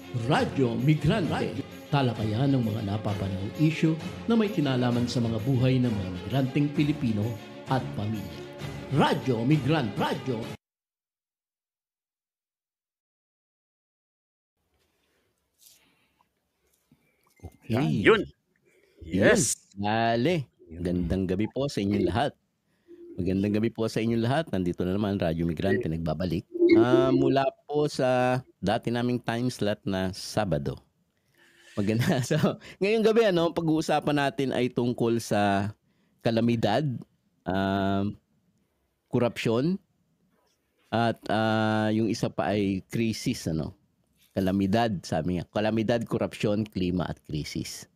Radyo Migrante. Talakayan ng mga napapanahong isyu na may kinalaman sa mga buhay ng mga migranteng Pilipino at pamilya. Radyo Migrante. Okay. Yun. Yun. Yes. Dale. Magandang gabi po sa inyong lahat. Magandang gabi po sa inyong lahat. Nandito na naman Radyo Migrante nagbabalik. Mula po sa dati naming time slot na Sabado. Maganda. So, ngayong gabi pag-uusapan natin ay tungkol sa kalamidad, korupsyon, at yung isa pa ay krisis, Kalamidad, sabi nga. Kalamidad, korupsyon, klima at krisis.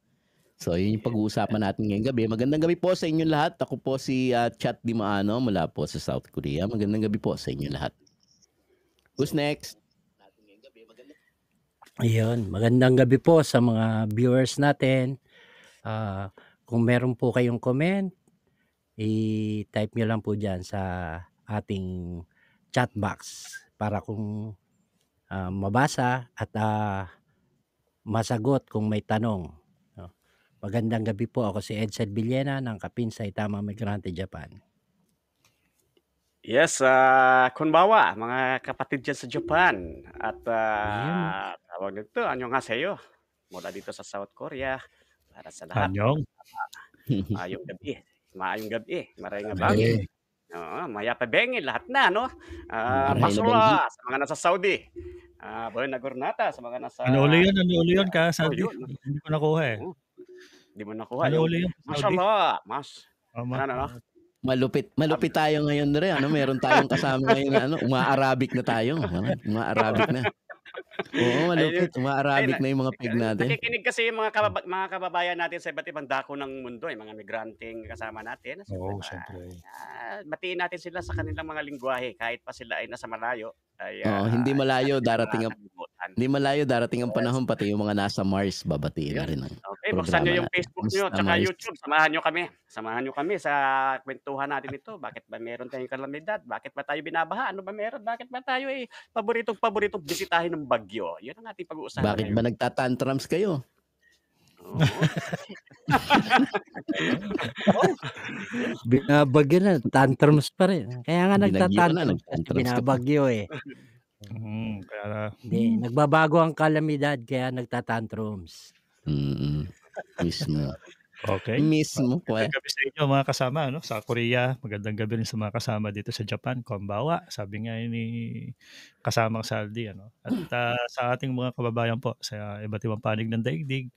So, yun yung pag-uusapan natin ngayong gabi. Magandang gabi po sa inyong lahat. Ako po si Chat Dimaano mula po sa South Korea. Magandang gabi po sa inyong lahat. Who's next? Ayun, magandang gabi po sa mga viewers natin. Kung meron po kayong comment, i-type nyo lang po dyan sa ating chat box para kung mabasa at masagot kung may tanong. Magandang gabi po. Ako si Edsel Villena ng Kapinsay Tamang Migrante Japan. Yes, konbawa, mga kapatid dyan sa Japan. At tawag nito, annyeonghaseyo. Mula dito sa South Korea. Para sa lahat. Anyong. Maayong gabi. Maayong gabi. Maray nga bagay. Maya pa bengin, lahat na, no? Masula sa mga nasa Saudi. Buena Gornata sa mga nasa... Ano uli yun ka, Saudi? Hindi ko nakuha eh. Hindi mo nakuha. Ano uli yun? Mashallah. Malupit tayo ngayon rin. Meron tayong kasama ngayon na uma-Arabic na tayo. Uma-Arabic na. Oo, malupit. Uma-Arabic na yung mga pig natin. Nakikinig kasi yung mga kababayan natin sa iba't ibang dako ng mundo, mga migranteng kasama natin. Siyempre. Batiin natin sila sa kanilang mga lingwahe kahit pa sila ay nasa malayo. Hindi malayo darating ang panahon pati yung mga nasa Mars babatiin na rin. Okay, buksan nyo yung Facebook nyo at YouTube. Samahan nyo kami sa kwentuhan natin ito. Bakit ba meron tayong kalamidad? Bakit ba tayo binabaha? Ano ba meron? Bakit ba tayo paboritong bisitahin ng bagyo? Yun ang ating pag-uusapan. Bakit ba nagtatantrums kayo? Binabagyo na, tantrums pa rin. Kaya nga nagtatantrums kasi binabagyo eh. Hindi, nagbabago ang kalamidad kaya nagtatantrums. Mismo. Okay. Mismo. Magandang gabi sa inyo mga kasama sa Korea. Magandang gabi rin sa mga kasama dito sa Japan. Konbawa, sabi nga ni kasamang Saldi. At sa ating mga kababayan po sa iba't ibang panig ng daigdig,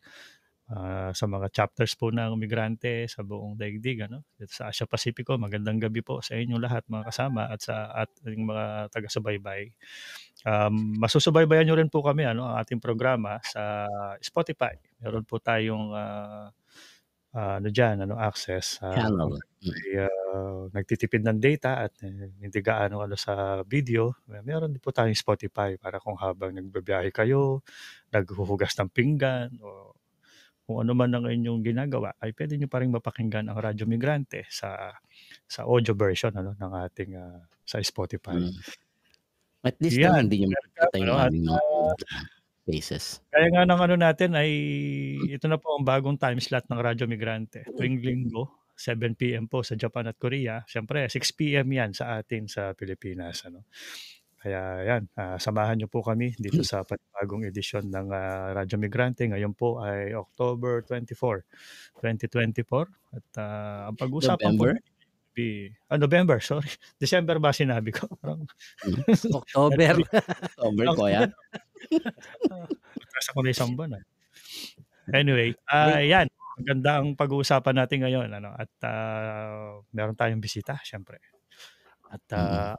sa mga chapters po ng migrante sa buong daigdig, dito sa Asia Pacifico. Magandang gabi po sa inyong lahat mga kasama at sa ating mga taga-subaybay. Masusubaybayan nyo rin po kami ang ating programa sa Spotify. Meron po tayong access channel. Nagtitipid ng data at hindi gaano sa video. Meron din po tayong Spotify para kung habang nagbabiyahe kayo, naghuhugas ng pinggan o kung ano man ang inyong ginagawa, ay pwede nyo pa rin mapakinggan ang Radyo Migrante sa audio version ng ating sa Spotify. At least hindi nyo makikita yung aming faces. Kaya nga ng natin ay ito na po ang bagong time slot ng Radyo Migrante. Tuwing linggo, 7 p.m. po sa Japan at Korea. Siyempre, 6 p.m. yan sa atin sa Pilipinas. Kaya yan, samahan niyo po kami dito sa panibagong edisyon ng Radyo Migrante. Ngayon po ay October 24, 2024. At ang pag-usapan po November, sorry. December ba sinabi ko? October. October ko yan. Kasi ako na isang buwan. Anyway, yan. Maganda ang pag-uusapan natin ngayon. At meron tayong bisita, syempre. At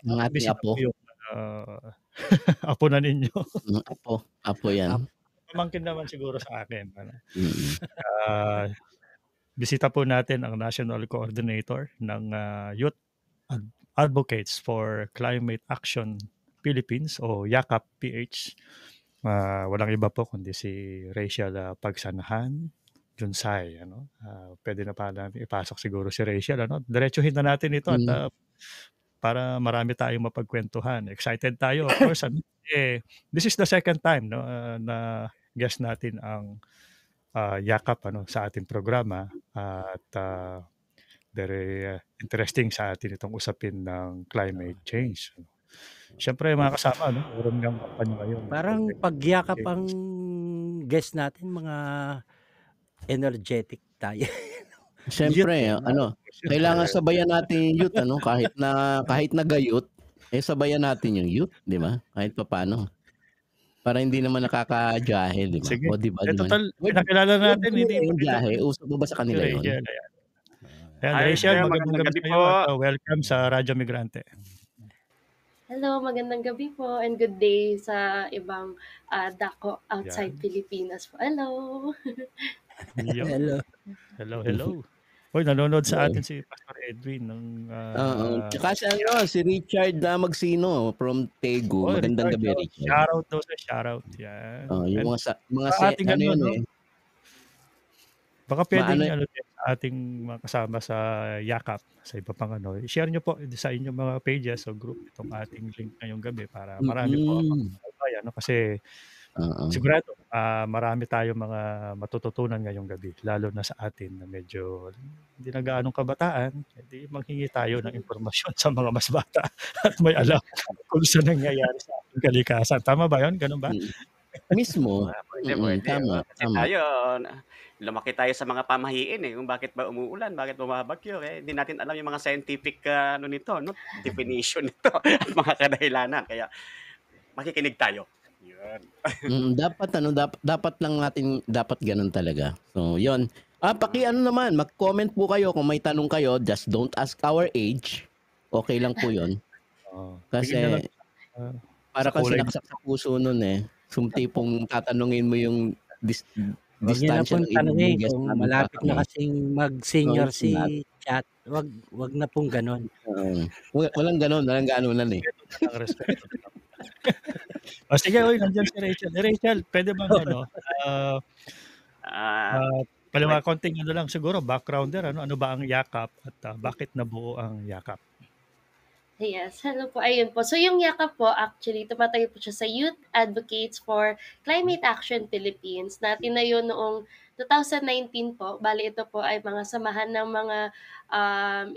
ang ating apo. Apo na ninyo. Apo yan. Pamangkin naman siguro sa akin. Bisita po natin ang National Coordinator ng Youth Advocates for Climate Action Philippines o YACAP-PH. Walang iba po kundi si Rachel Pagsanahan Junsay. Pwede na pala ipasok siguro si Rachel. Diretsuhin na natin ito at para marami tayong mapagkwentuhan. Excited tayo, of course. This is the second time, no, na guest natin ang yakap sa ating programa, at very interesting sa atin itong usapin ng climate change. Siyempre, mga kasama, meron ngang kampanya ngayon. Parang pagyakap ang guest natin, mga energetic tayo. Siyempre, kailangan sabayan natin yung youth, kahit na gayut, sabayan natin yung youth, di ba? Kahit paano. Para hindi naman nakaka-jahe, di ba? Sige. O, di ba? Total, pinakilala natin. Yung jahe, usap mo ba sa kanila yun? Rachel, magandang gabi po. Welcome sa Radyo Migrante. Hello, magandang gabi po and good day sa ibang dako outside Pilipinas po. Hello. Hello. Hoy, nanonood sa atin si Pastor Edwin ng Tsaka si Richard Magsino from Tegu. Magandang gabi, Richard. Shoutout daw sa shoutout. Yan. Yung mga baka pwedeng ating mga kasama sa yakap, sa iba pang i-share nyo po sa inyong mga pages o group itong ating link ngayong gabi para marami po kasi sigurado marami tayong mga matututunan ngayong gabi, lalo na sa atin na medyo hindi na gaanong kabataan, hindi manghingi tayo ng impormasyon sa mga mas bata at may alam kung saan nangyayari sa ating kalikasan. Tama ba yun? Ganun ba? Mismo. Tama. Tayo, lumaki tayo sa mga pamahiin kung bakit ba umuulan, bakit bumabagyo. Hindi natin alam yung mga scientific definition nito at mga kadahilanan. Kaya makikinig tayo. Yun. Dapat lang natin, dapat ganun talaga. So, yun. Naman, mag-comment po kayo kung may tanong kayo. Just don't ask our age. Okay lang po yun. Kasi, para kasi naksak sa puso nun Tipong tatanungin mo yung distansya ng tanongin kung malapit na kasing mag-senior si chat. Wag na pong ganon. Walang ganon Sige, nandiyan si Rachel. Rachel, pwede bang konting lang siguro, backgrounder, ano ba ang yakap at bakit nabuo ang yakap? Yes, hello po. Ayun po. So yung yakap po, actually, tumatayo po siya sa Youth Advocates for Climate Action Philippines na tinayo noong 2019 po. Bali ito po ay mga samahan ng mga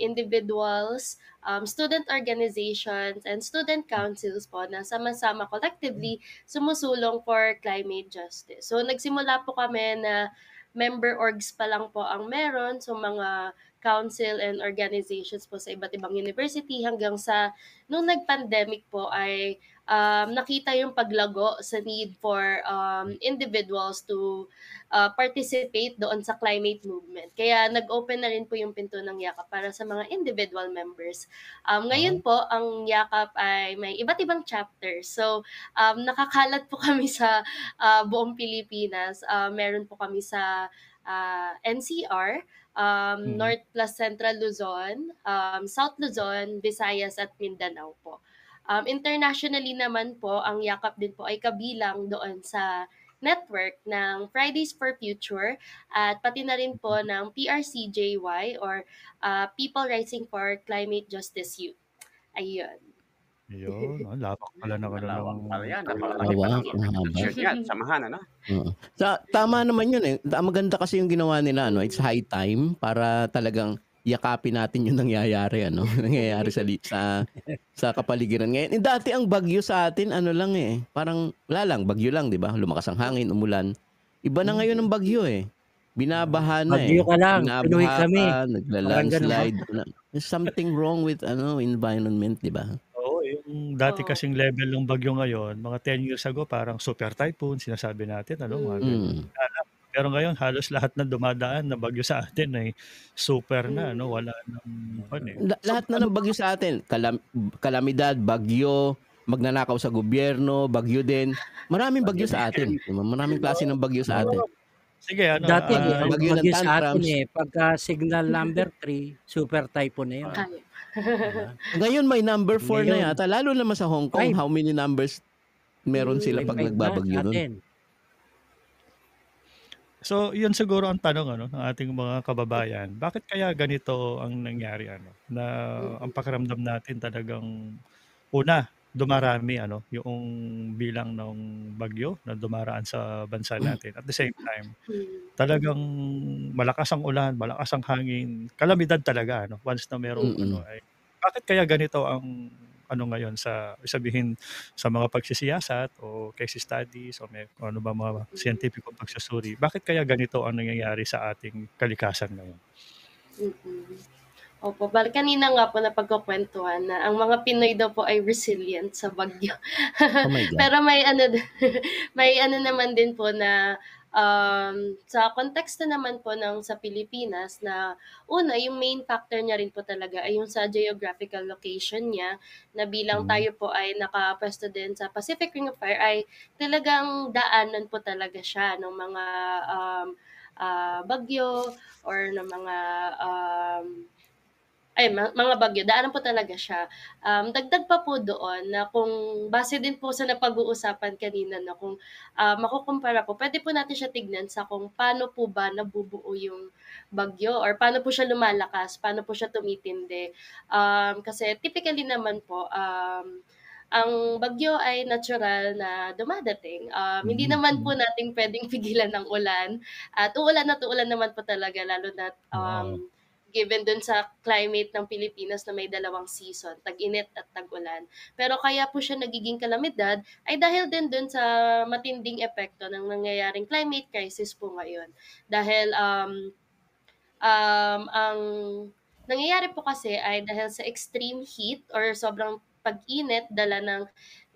individuals, student organizations, and student councils po na sama-sama collectively sumusulong for climate justice. So nagsimula po kami na member orgs pa lang po ang meron. So mga council and organizations po sa iba't ibang university hanggang sa nung nag-pandemic po ay nakita yung paglago sa need for individuals to participate doon sa climate movement. Kaya nag-open na rin po yung pinto ng yakap para sa mga individual members. Ngayon po, ang yakap ay may iba't ibang chapters. So, nakakalat po kami sa buong Pilipinas. Meron po kami sa NCR, North plus Central Luzon, South Luzon, Visayas at Mindanao po. Internationally naman po, ang yakap din po ay kabilang doon sa network ng Fridays for Future at pati na rin po ng PRCJY or People Rising for Climate Justice Youth. Ayun. Yun, labak pala na samahan, Tama naman yun Maganda kasi yung ginawa nila, It's high time para talagang yakapin natin yung nangyayari, nangyayari sa kapaligiran ngayon. Dati ang bagyo sa atin, parang wala lang, bagyo lang, di ba? Lumakas ang hangin, umulan. Iba na ngayon ang bagyo, Binabaha na Bagyo ka lang, pinuwi kami. Nagla-landslide. There's something wrong with environment, di ba? Yung dati kasing level ng bagyo ngayon, mga 10 years ago, parang super typhoon, sinasabi natin, mga ganyan. Pero ngayon, halos lahat na dumadaan na bagyo sa atin ay super na, wala nang lahat na ng bagyo sa atin, kalamidad, bagyo, magnanakaw sa gobyerno, bagyo din. Maraming bagyo sa atin. Maraming klase ng bagyo sa atin. Sige, dati, bagyo sa atin pagka signal number 3, super typhoon na yun. Ngayon may number 4 na yata, lalo naman sa Hong Kong. How many numbers meron sila pag nagbabagyo doon? So, yun siguro ang tanong ano ng ating mga kababayan. Bakit kaya ganito ang nangyari ano, na ang Mm. pakiramdam natin talagang una, dumarami ano, yung bilang ng bagyo na dumaraan sa bansa natin. At the same time, Mm. talagang malakas ang ulan, malakas ang hangin, kalamidad talaga ano, once na merong ano Mm. ay bakit kaya ganito ang ano ngayon sa sabihin sa mga pagsisiyasat o case studies o may kung ano ba mga Mm. siyentipikong pagsusuri, bakit kaya ganito ang nangyayari sa ating kalikasan ngayon? Mm. Opo, bale kanina nga po napagkukuwentuhan na ang mga Pinoy daw po ay resilient sa bagyo. Oh my God. Pero may ano naman din po na, sa konteksto naman po ng sa Pilipinas na una, yung main factor niya rin po talaga ay yung sa geographical location niya na bilang Hmm, tayo po ay nakapuesto din sa Pacific Ring of Fire ay talagang daanan po talaga siya ng mga, bagyo or ng mga, um mga bagyo, daanan po talaga siya. Dagdag pa po doon na kung base din po sa napag-uusapan kanina na kung, makukumpara po, puwede po natin siya tignan sa kung paano po ba nabubuo yung bagyo or paano po siya lumalakas, paano po siya tumitindi. Kasi typically naman po, ang bagyo ay natural na dumadating. Hindi naman po mm. natin puwedeng pigilan ang ulan at uulan naman po talaga lalo na't, Oo, given dun sa climate ng Pilipinas na may dalawang season, tag-init at tag-ulan. Pero kaya po siya nagiging kalamidad ay dahil din dun sa matinding epekto ng nangyayaring climate crisis po ngayon. Dahil, ang nangyayari po kasi ay dahil sa extreme heat or sobrang pag-init dala ng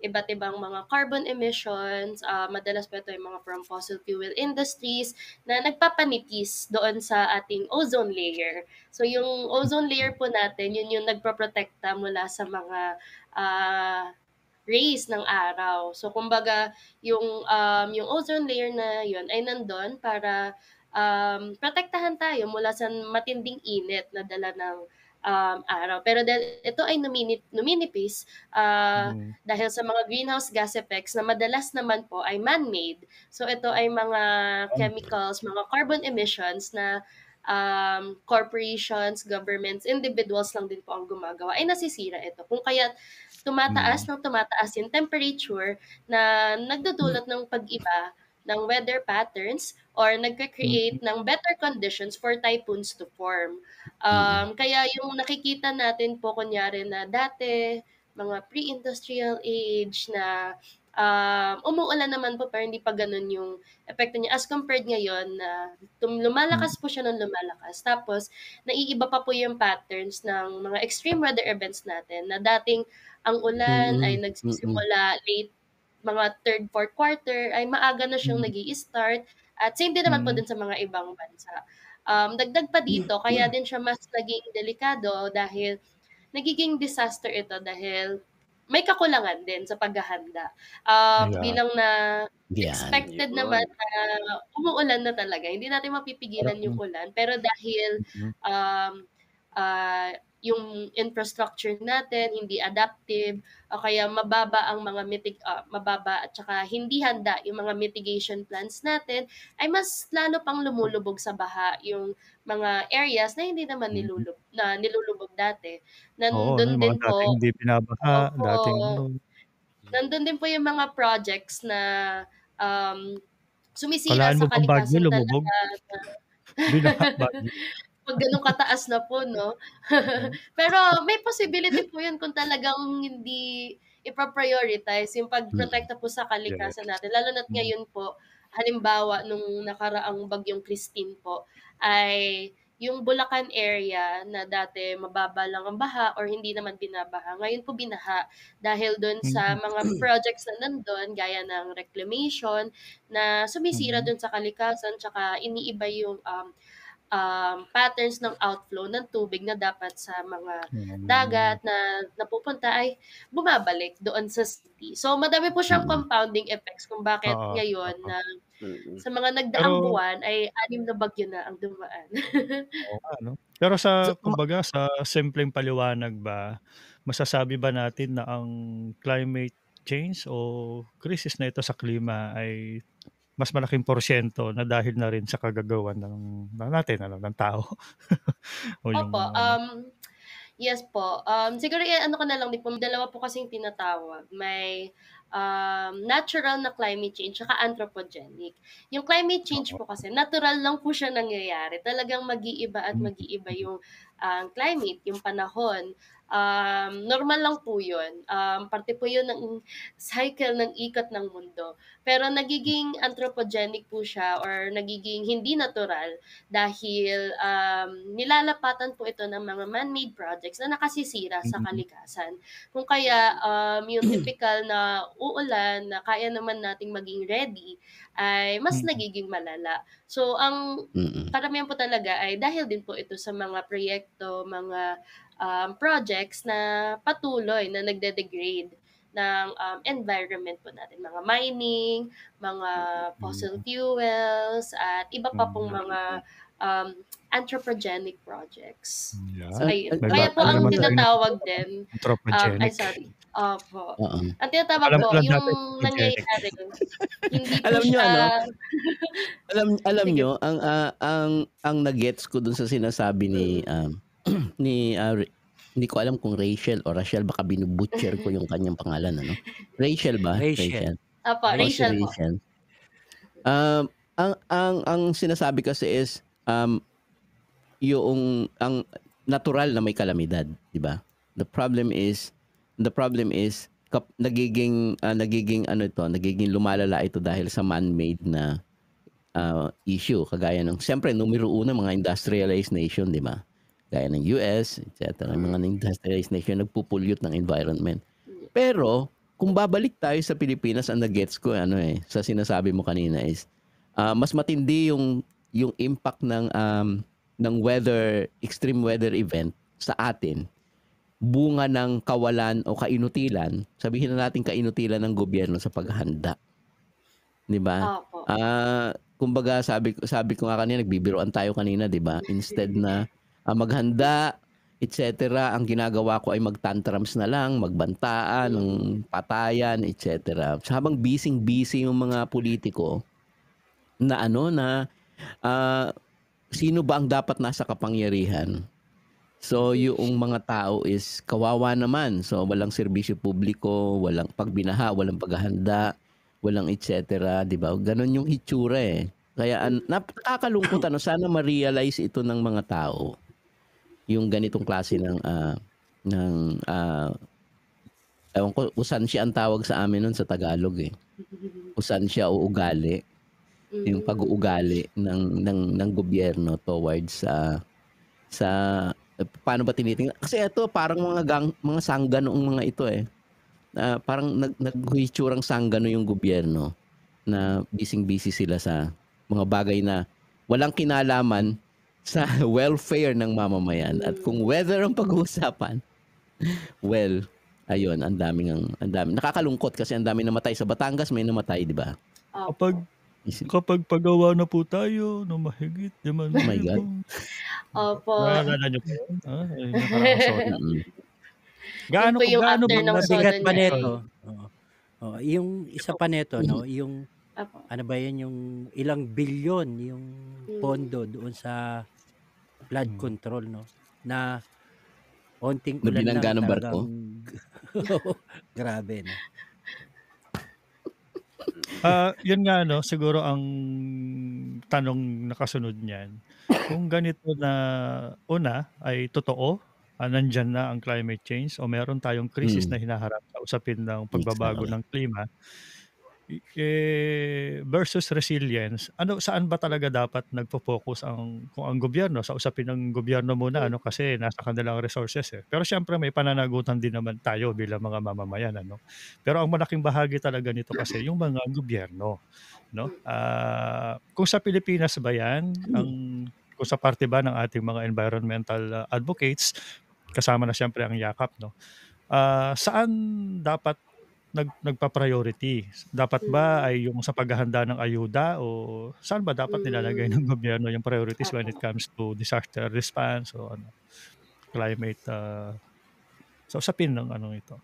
iba't ibang mga carbon emissions, madalas pa ito yung mga from fossil fuel industries na nagpapanipis doon sa ating ozone layer. So yung ozone layer po natin, yun yung nagproprotekta mula sa mga ah, rays ng araw. So kumbaga yung ozone layer na yun ay nandun para protektahan tayo mula sa matinding init na dala ng araw. Pero dahil ito ay numinipis hmm, dahil sa mga greenhouse gas effects na madalas naman po ay man-made. So ito ay mga chemicals, mga carbon emissions na corporations, governments, individuals lang din po ang gumagawa, ay nasisira ito. Kung kaya hmm, tumataas yung temperature na nagdudulot ng pag-iba ng weather patterns or nagke-create mm, ng better conditions for typhoons to form. Mm. Kaya yung nakikita natin po kunyari na dati, mga pre-industrial age na umuulan naman po pero hindi pa ganun yung epekto niya as compared ngayon na mm, lumalakas po siya ng lumalakas. Tapos naiiba pa po yung patterns ng mga extreme weather events natin na dating ang ulan ay Mm. Mm. nagsisimula late mga 3rd, 4th quarter ay maaga na siyang mm, nag-i-start at same din naman po mm, din sa mga ibang bansa. Dagdag pa dito kaya din siya mas naging delikado dahil nagiging disaster ito dahil may kakulangan din sa paghahanda. ayan. Bilang na Yan. expected naman Yun. na umuulan na talaga, hindi natin mapipigilan yung Parang ulan, pero dahil, mm, um, yung infrastructure natin hindi adaptive o kaya mababa at saka hindi handa yung mga mitigation plans natin, ay mas lalo pang lumulubog sa baha yung mga areas na hindi naman mm. nilulubog dati. Oo 'no, Nandun yung mga din dating po hindi binabaha, opo. dating ano, Nandun din po yung mga projects na, um, sumisira akalain mo sa bang Baguio kalikasan lumubog? talaga na Binaha Baguio. 'pag gano'n kataas na po 'no. Oo, Pero may possibility po 'yun kung talagang hindi ipa-prioritize yung Mm. pagprotekta po sa kalikasan yes. natin lalo na't Hmm, ngayon po, halimbawa nung nakaraang bagyong Christine po, ay yung Bulacan area na dati mababa lang ang baha or hindi naman binabaha, ngayon po binaha dahil dun sa mm, mga projects na nandun gaya ng reclamation na sumisira mm, dun sa kalikasan tsaka iniiba yung, patterns ng outflow ng tubig na dapat sa mga hmm, dagat na napupunta ay bumabalik doon sa city. So madami po siyang Mm. compounding effects kung bakit oo, ngayon oo. na Mm. sa mga nagdaang Pero buwan ay 6 na bagyo na ang dumaan. oo nga 'no. Pero sa So, kumbaga sa simpleng paliwanag ba, masasabi ba natin na ang climate change o krisis na ito sa klima ay mas malaking porsyento na dahil na rin sa kagagawan ng tao o yung Opo, ano. yes po. Siguro ano ko na lang din po, dalawa po kasing tinatawag. May natural na climate change tsaka anthropogenic. Yung climate change Oo. po kasi natural lang po siya nangyayari. Talagang mag-iiba at Mm. mag-iiba yung climate, yung panahon. Normal lang po yun. Parte po yun ng cycle ng ikot ng mundo. Pero nagiging anthropogenic po siya or nagiging hindi natural dahil nilalapatan po ito ng mga man-made projects na nakasisira sa Mm. kalikasan. Kung kaya yung typical na uulan na kaya naman nating maging ready ay mas Mm. nagiging malala. So ang Mm. karamihan po talaga ay dahil din po ito sa mga proyekto, mga projects na patuloy na nagde-degrade ng environment po natin. Mga mining, mga fossil Mm. fuels, at iba pa pong Mm. mga um, anthropogenic projects. So, Yeah. ayun. Al- Kaya po Alam ang naman tayo ng tinatawag din, ay anthropogenic. sorry, opo. Oo. Ang tinatawag Alam ko po, lang yung dati anthropogenic. nangyayari, hindi po Alam nyo siya, alam sige nyo, po. ang nagets ko dun sa sinasabi ni Mm. ni hindi ko alam kung Rachel o Rachel, baka binubutcher ko yung kanyang pangalan, ano? Rachel ba? Rachel. Rachel. Opo, O si Rachel po. Rachel. Ang sinasabi kasi is yung ang natural na may kalamidad, di ba? The problem is nagiging nagiging lumalala ito dahil sa man-made na issue, kagaya ng siyempre numero una mga industrialized nation, di ba? Gaya ng US, etc. Mga industrialized nation nagpo-pollute ng environment. Pero kung babalik tayo sa Pilipinas, ang nagets ko sa sinasabi mo kanina is mas matindi yung impact ng extreme weather event sa atin, bunga ng kawalan o kainutilan, sabihin na natin kainutilan ng gobyerno sa paghahanda. 'Di ba? Opo. Kumbaga sabi ko nga kanina, nagbibiroan tayo kanina, 'di ba? Instead na maghanda, etc., ang ginagawa ko ay magtantrums na lang, magbantaan ng patayan, etc. So, habang busy yung mga politiko na sino ba ang dapat nasa kapangyarihan? So, yung mga tao is kawawa naman. So, walang serbisyo publiko, walang pagbinaha, walang paghahanda, walang etc., 'di ba? Ganon yung hitsura eh. Kaya nakakalungkot sana ma-realize ito ng mga tao. Yung ganitong klase ng ewan ko, usansya ang tawag sa amin nun sa Tagalog eh. Usansya o ugali. Yung pag-uugali ng gobyerno towards sa paano ba tinitingnan? Kasi ito parang mga sangga noong mga ito eh. Parang naghuhitsurang sanggano yung gobyerno na busy sila sa mga bagay na walang kinalaman sa welfare ng mamamayan. At kung weather ang pag-uusapan, well, ayun, ang dami. Nakakalungkot kasi ang dami namatay. Sa Batangas may namatay, di ba? Kapag pagawa na po tayo no mahigit, di man. Oh my God. Opo. Naalala niyo po? Ay, nakaka-sorry. Gaano po yung after ng mabigat soda pa niya. neto. Yung isa pa neto, no, yung Opo. ano ba yan, yung ilang bilyon yung pondo doon sa flood control, no, na onting Na ulan lang binangga ng barko? Grabe, no. Yun nga siguro ang tanong na kasunod niyan, kung ganito na una ay totoo, nandyan na ang climate change o meron tayong krisis na hinaharap sa usapin ng pagbabago ng klima, versus resilience, saan ba talaga dapat nagfo-focus kung ang gobyerno, sa usapin ng gobyerno muna, kasi nasa kanilang resources eh. Pero siyempre may pananagutan din naman tayo bilang mga mamamayan, Pero ang malaking bahagi talaga nito kasi yung mga gobyerno, no? Kung sa Pilipinas ba yan, kung sa parte ba ng ating mga environmental advocates, kasama na siyempre ang yakap, no? Saan dapat nagpa-priority? Dapat ba ay yung sa paghahanda ng ayuda o saan ba dapat nilalagay ng gobyerno yung priorities when it comes to disaster response o climate sa usapin ng ito?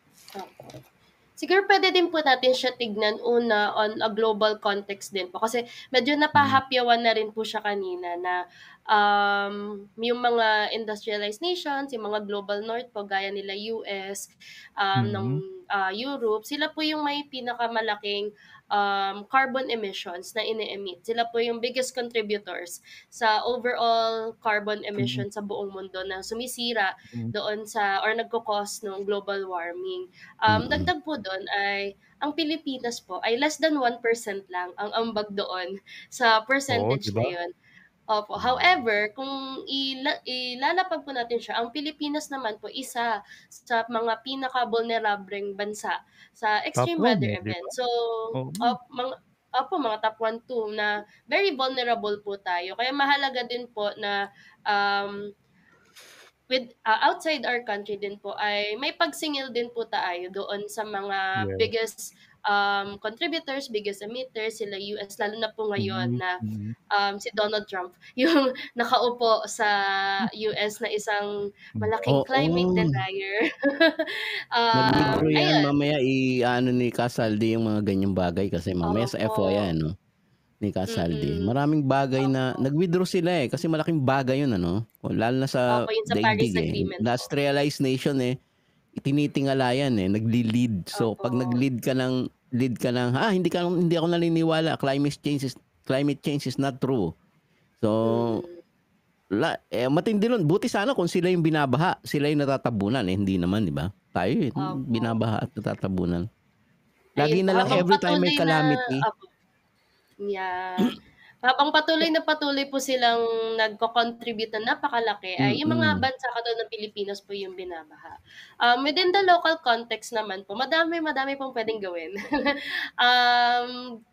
Siguro pwede din po natin siya tignan una on a global context din po kasi medyo napahapyawan na rin po siya kanina na yung mga industrialized nations, yung mga global north po gaya nila US, ng Europe, sila po yung may pinakamalaking carbon emissions na ini-emit. Sila po yung biggest contributors sa overall carbon emission sa buong mundo na sumisira doon sa or nagko-cause ng global warming. Dagdag po doon ay ang Pilipinas po ay less than 1% lang ang ambag doon sa percentage na diba? yun. Opo. However, kung ilalapag po natin siya, ang Pilipinas naman po isa sa mga pinaka-vulnerableng bansa sa Top extreme 1 weather eh, di ba? event. So, Oo. mga top 1, 2 na very vulnerable po tayo. Kaya mahalaga din po na outside our country din po ay may pagsingil din po tayo doon sa mga Yeah. biggest contributors, biggest emitters, sila US, lalo na po ngayon na si Donald Trump, yung nakaupo sa US na isang malaking climate denier. Nag-withdraw yan, Ayun. mamaya i-ano ni Casaldi yung mga ganyang bagay kasi mamaya sa Opo. FOIA, no? Ni Casaldi. Maraming bagay na nag-withdraw sila kasi malaking bagay yun, ano? Lalo na sa Opo, yun sa Paris daigdig Agreement po. Industrialized nation tinitingala yan nagli-lead. So pag Opo. nag-lead ka ng hindi ako naniniwala, climate change is not true. So matindi nun. Buti sana kung sila yung binabaha, sila yung natatabunan hindi naman, di ba? Tayo binabaha at natatabunan. Lagi na lang every time may calamity. Yeah. Habang patuloy po silang nagko-contribute na napakalaki, ay yung mga bansa katulad ng Pilipinas po yung binabaha. Within the local context naman po, madami pong pwedeng gawin.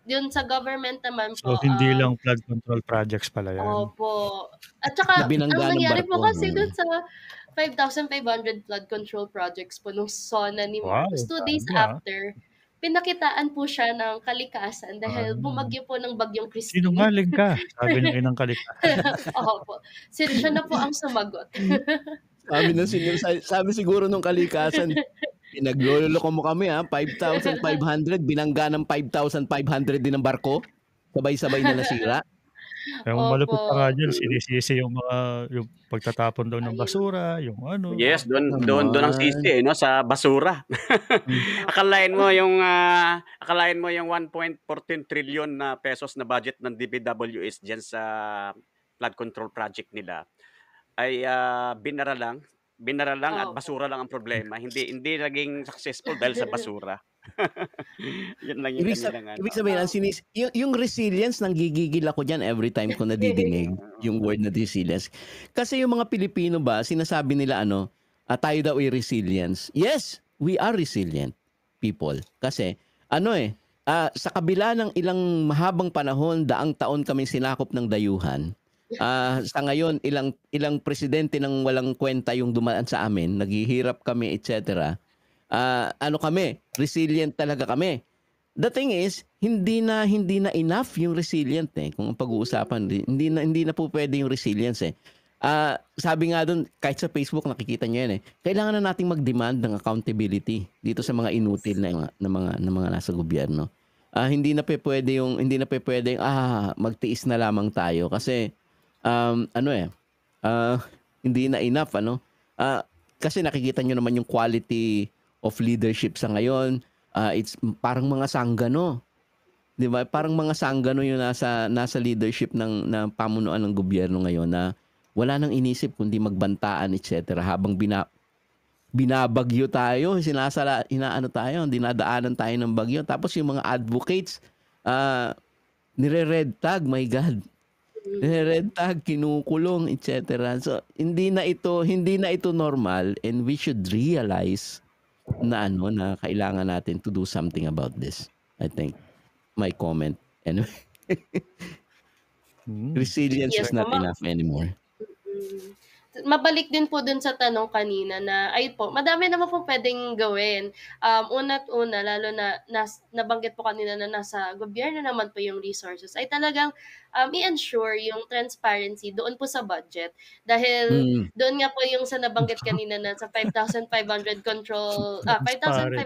Yun sa government naman po. So, hindi lang flood control projects pala yan. Opo. At saka, ang nangyari po kasi dun sa 5,500 flood control projects po nung SONA ni Marcos, 2 days after, pinakitaan po siya ng kalikasan dahil bumagyo po ng bagyong Christine. Sinungaling ka, sabi ng inang kalikasan. Opo. Siya na po ang sumagot. Sabi siguro nung kalikasan, pinagloloko mo kami 5,500, binangga ng 5,500 din ng barko, sabay-sabay na nasira. Yung malupit pa nga dyan, sinisisi yung yung pagtatapon daw ng basura, yung ano. Yes, doon ang sisi no, sa basura. Akalain mo yung 1.14 trillion na pesos na budget ng DPWH diyan sa flood control project nila ay binara lang at basura lang ang problema. Hindi naging successful dahil sa basura. Yun lang yung kanilang Ibig sabihin, yung resilience, nanggigigil ako dyan every time ko nadidinig yung word na resilience. Kasi yung mga Pilipino ba, sinasabi nila tayo daw ay resilience. Yes, we are resilient people. Kasi, sa kabila ng ilang mahabang panahon, daang taon kami sinakop ng dayuhan, sa ngayon, ilang presidente nang walang kwenta yung dumaan sa amin, naghihirap kami, etc. Kami, resilient talaga kami. The thing is, hindi na enough yung resilient kung ang pag-uusapan, hindi na po pwede yung resilience sabi nga doon, kahit sa Facebook nakikita niyo yan kailangan na nating mag-demand ng accountability dito sa mga inutil na mga nasa gobyerno. Hindi na pwede yung magtiis na lamang tayo kasi hindi na enough kasi nakikita niyo naman yung quality of leadership sa ngayon. It's parang mga sanggano. 'Di ba? Parang mga sanggano yung nasa leadership ng pamunuan ng gobyerno ngayon na wala nang inisip kundi magbantaan, etc. Habang binabagyo tayo, dinadaanan tayo ng bagyo. Tapos yung mga advocates nire-red tag, my God. Nire-red tag, kinukulong, etc. So hindi na ito normal, and we should realize na kailangan natin to do something about this. I think my comment anyway. Resilience is not enough anymore. Mabalik din po dun sa tanong kanina na madami naman po pwedeng gawin. Una't una, lalo na nabanggit po kanina na nasa gobyerno naman po yung resources, ay talagang i-ensure yung transparency doon po sa budget. Dahil doon nga po yung sa nabanggit kanina na sa 5,500 control, 5,500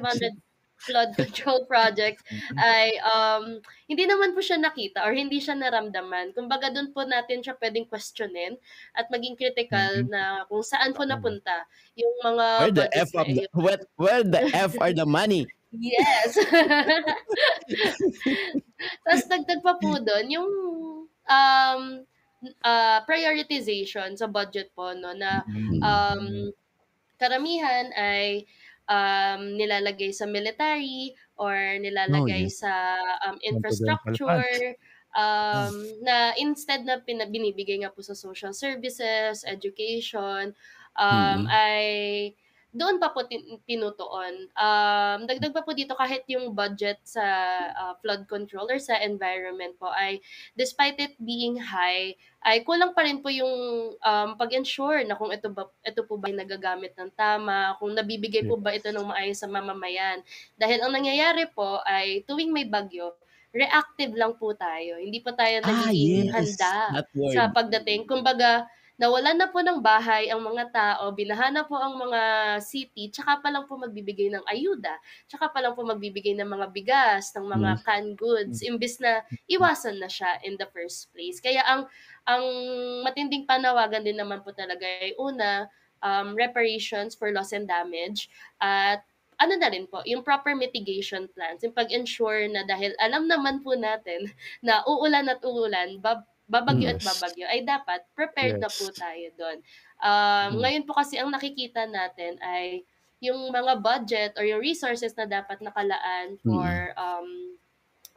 flood control projects ay hindi naman po siya nakita or hindi siya naramdaman. Kumbaga doon po natin siya pwedeng questionin at maging critical na kung saan po napunta yung mga budgets na Where the F are the money? Yes. Tapos dagdag pa po doon yung prioritization sa budget po no na karamihan ay nilalagay sa military or nilalagay yes. sa infrastructure na instead na binibigay nga po sa social services, education, ay doon pa po tinutuon. Dagdag pa po dito kahit yung budget sa flood control or sa environment po ay despite it being high, ay kulang pa rin po yung pag-ensure na kung ito po ba ay nagagamit ng tama, kung nabibigay po ba ito ng maayos sa mamamayan. Dahil ang nangyayari po ay tuwing may bagyo, reactive lang po tayo. Hindi po tayo nagiging handa sa pagdating. Kumbaga, nawalan na po ng bahay ang mga tao, binaha na po ang mga city, tsaka pa lang po magbibigay ng ayuda, tsaka pa lang po magbibigay ng mga bigas, ng mga canned goods, imbis na iwasan na siya in the first place. Kaya ang matinding panawagan din naman po talaga ay una, reparations for loss and damage, at ano na rin po, yung proper mitigation plans, yung pag-ensure na dahil alam naman po natin na uulan at uulan, babagyo at babagyo, ay dapat prepared na po tayo doon. Ngayon po kasi ang nakikita natin ay yung mga budget or yung resources na dapat nakalaan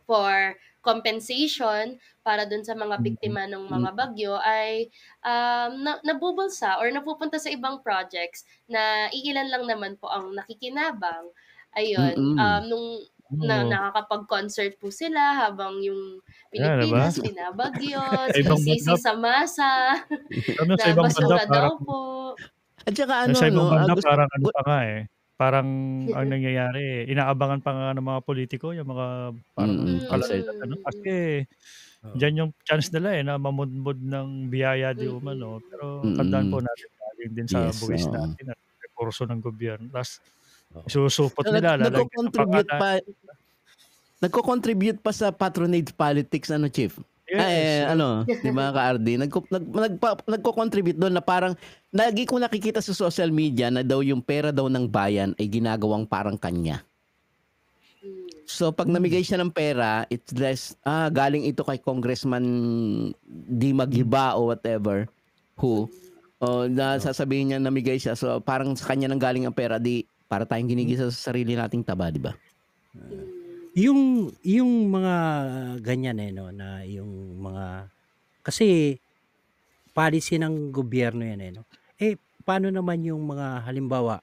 for compensation para dun sa mga biktima ng mga bagyo ay nabubulsa or napupunta sa ibang projects na iilan lang naman po ang nakikinabang. Ayun, nung nakakapag-concert po sila habang yung Pilipinas binabagyo, sinisisi sa masa, na basura daw po. At saka sa ibang banda parang ano pa nga parang ang nangyayari inaabangan pa nga ng mga politiko yung mga parang concert kasi diyan yung chance nila na mamudmod ng biyaya di umano, pero tandaan po natin galing din sa buwis natin at recurso ng gobyerno. Tapos isusupot nila nagko-contribute pa sa patronage politics Chief. Di ba ka-RD? Nagko-contribute doon na parang lagi ko nakikita sa social media na daw yung pera daw ng bayan ay ginagawang parang kanya. So pag namigay siya ng pera, it's less galing ito kay Congressman Di Maghiba o whatever who na sasabihin niya namigay siya. So parang sa kanya nang galing ang pera, di para tayong ginigisa sa sarili nating taba, di ba? Yung mga ganyan no, na yung mga kasi policy ng gobyerno yan no. Paano naman yung mga halimbawa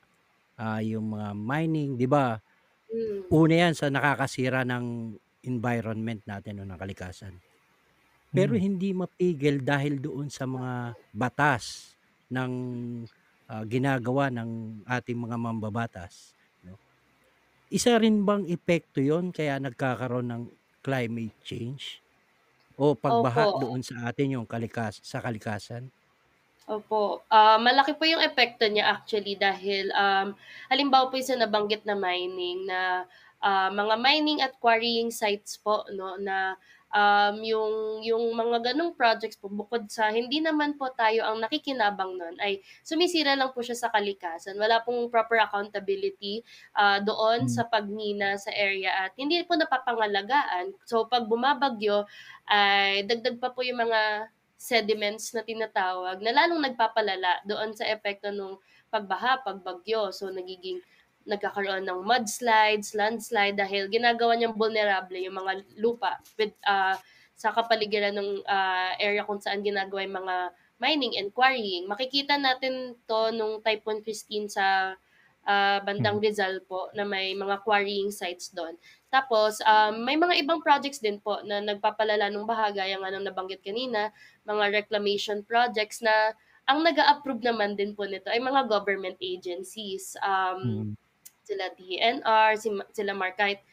yung mga mining, 'di ba? Una yan sa nakakasira ng environment natin ng kalikasan. Pero hindi mapigil dahil doon sa mga batas ng ginagawa ng ating mga mambabatas. Isa rin bang epekto yon kaya nagkakaroon ng climate change o pagbaha doon sa atin yung sa kalikasan? Opo. Malaki po yung epekto niya actually dahil halimbawa po yung nabanggit na mining na mga mining at quarrying sites po no na yung mga ganong projects po bukod sa hindi naman po tayo ang nakikinabang nun ay sumisira lang po siya sa kalikasan. Wala pong proper accountability doon sa pagmina sa area at hindi po napapangalagaan. So pag bumabagyo ay dagdag pa po yung mga sediments na tinatawag na lalong nagpapalala doon sa epekto ng pagbaha, pagbagyo. So nagkakaroon ng mudslides, landslide dahil ginagawa niyang vulnerable yung mga lupa with sa kapaligiran ng area kung saan ginagawa yung mga mining and quarrying. Makikita natin to nung Typhoon Christine sa bandang Rizal po na may mga quarrying sites doon. Tapos may mga ibang projects din po na nagpapalala ng baha gaya nga ng nabanggit kanina, mga reclamation projects na ang nag-a-approve naman din po nito ay mga government agencies. Sila DNR, sila Markite.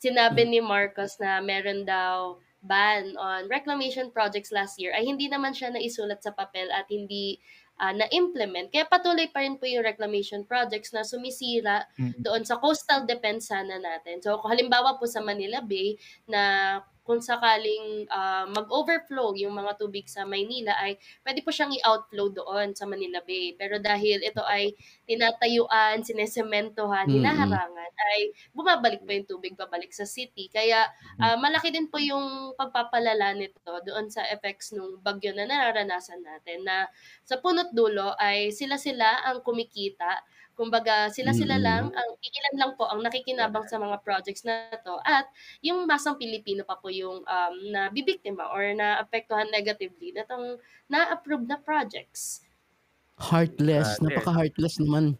Sinabi ni Marcos na meron daw ban on reclamation projects last year ay hindi naman siya naisulat sa papel at hindi na-implement. Kaya patuloy pa rin po yung reclamation projects na sumisira doon sa coastal defense sana natin. So kung halimbawa po sa Manila Bay na kung sakaling mag-overflow yung mga tubig sa Maynila ay pwede po siyang i-outflow doon sa Manila Bay. Pero dahil ito ay tinatayuan, sinesementohan, hinaharangan, ay bumabalik pa yung tubig pabalik sa city. Kaya malaki din po yung pagpapalala nito doon sa effects ng bagyo na nararanasan natin na sa punot dulo ay sila-sila ang kumikita. Kumbaga, sila-sila lang, ilan lang po ang nakikinabang sa mga projects na to at yung masang Pilipino pa po yung nabibiktima or naapektuhan negatively natong na-approve na projects. Heartless. Napaka-heartless naman.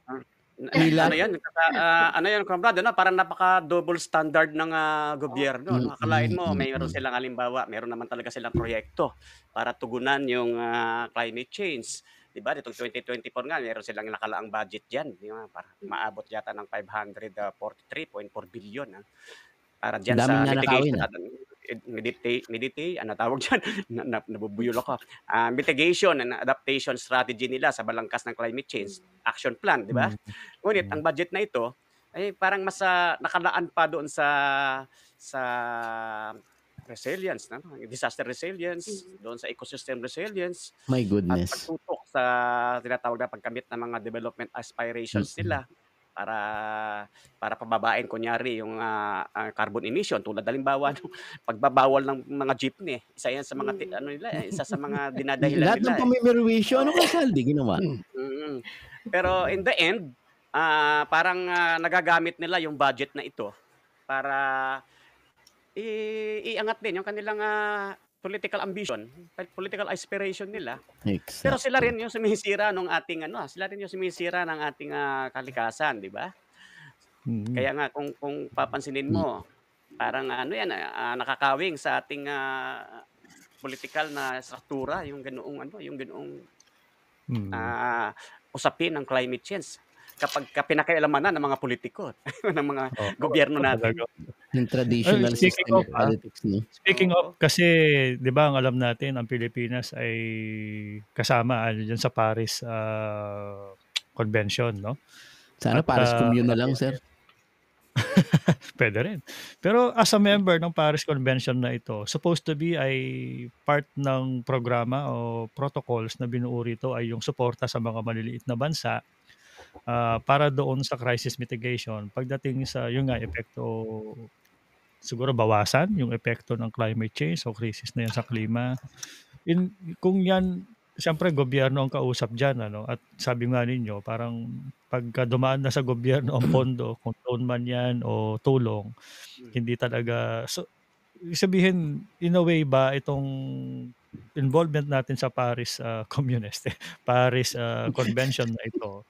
Ano yan, comrade, parang napaka-double standard ng gobyerno. No? Akalain mo, mayroon silang halimbawa, mayroon naman talaga silang proyekto para tugunan yung climate change. Diba? Ditong 2024 nga, mayroon silang nakalaang budget dyan. Diba? Para maabot yata ng 543.4 billion. Para dyan sa mitigation, ano tawag dyan? Nabubuyol ako. Mitigation and adaptation strategy nila sa balangkas ng climate change action plan, di ba? Ngunit ang budget na ito ay parang mas nakalaan pa doon sa resilience, disaster resilience, doon sa ecosystem resilience. My goodness. At pagtutok sa tinatawag na pagkamit ng mga development aspirations nila para pababain kunyari yung carbon emission tulad halimbawa pagbabawal ng mga jeepney, isa yan sa mga isa sa mga dinadahilan lahat nila. Lahat ng pamimerwisyo, ano ka Saldi ginawa? Pero in the end, parang nagagamit nila yung budget na ito para iangat din yung kanilang political ambition, political aspiration nila. Exactly. Pero sila rin yung sumisira ng ating ng ating kalikasan, di ba? Kaya nga kung papansinin mo, parang nakakawing sa ating political na struktura yung ganoong usapin ng climate change. Kapag pinakialaman na ng mga politiko, ng mga gobyerno natin. Yung traditional system of politics, no? Speaking of, kasi, di ba, ang alam natin, ang Pilipinas ay kasama dyan sa Paris Convention, no? Sana Paris Commune na lang, sir. Pwede rin. Pero as a member ng Paris Convention na ito, supposed to be ay part ng programa o protocols na binuo rito ay yung suporta sa mga maliliit na bansa para doon sa crisis mitigation pagdating sa yung epekto, siguro bawasan yung epekto ng climate change o crisis na yan sa klima. Kung yan, siyempre gobyerno ang kausap dyan, at sabi nga ninyo, parang pagka dumaan na sa gobyerno ang pondo, kung loan man yan o tulong, hindi talaga, so sabihin, in a way ba itong involvement natin sa Paris Paris Convention na ito,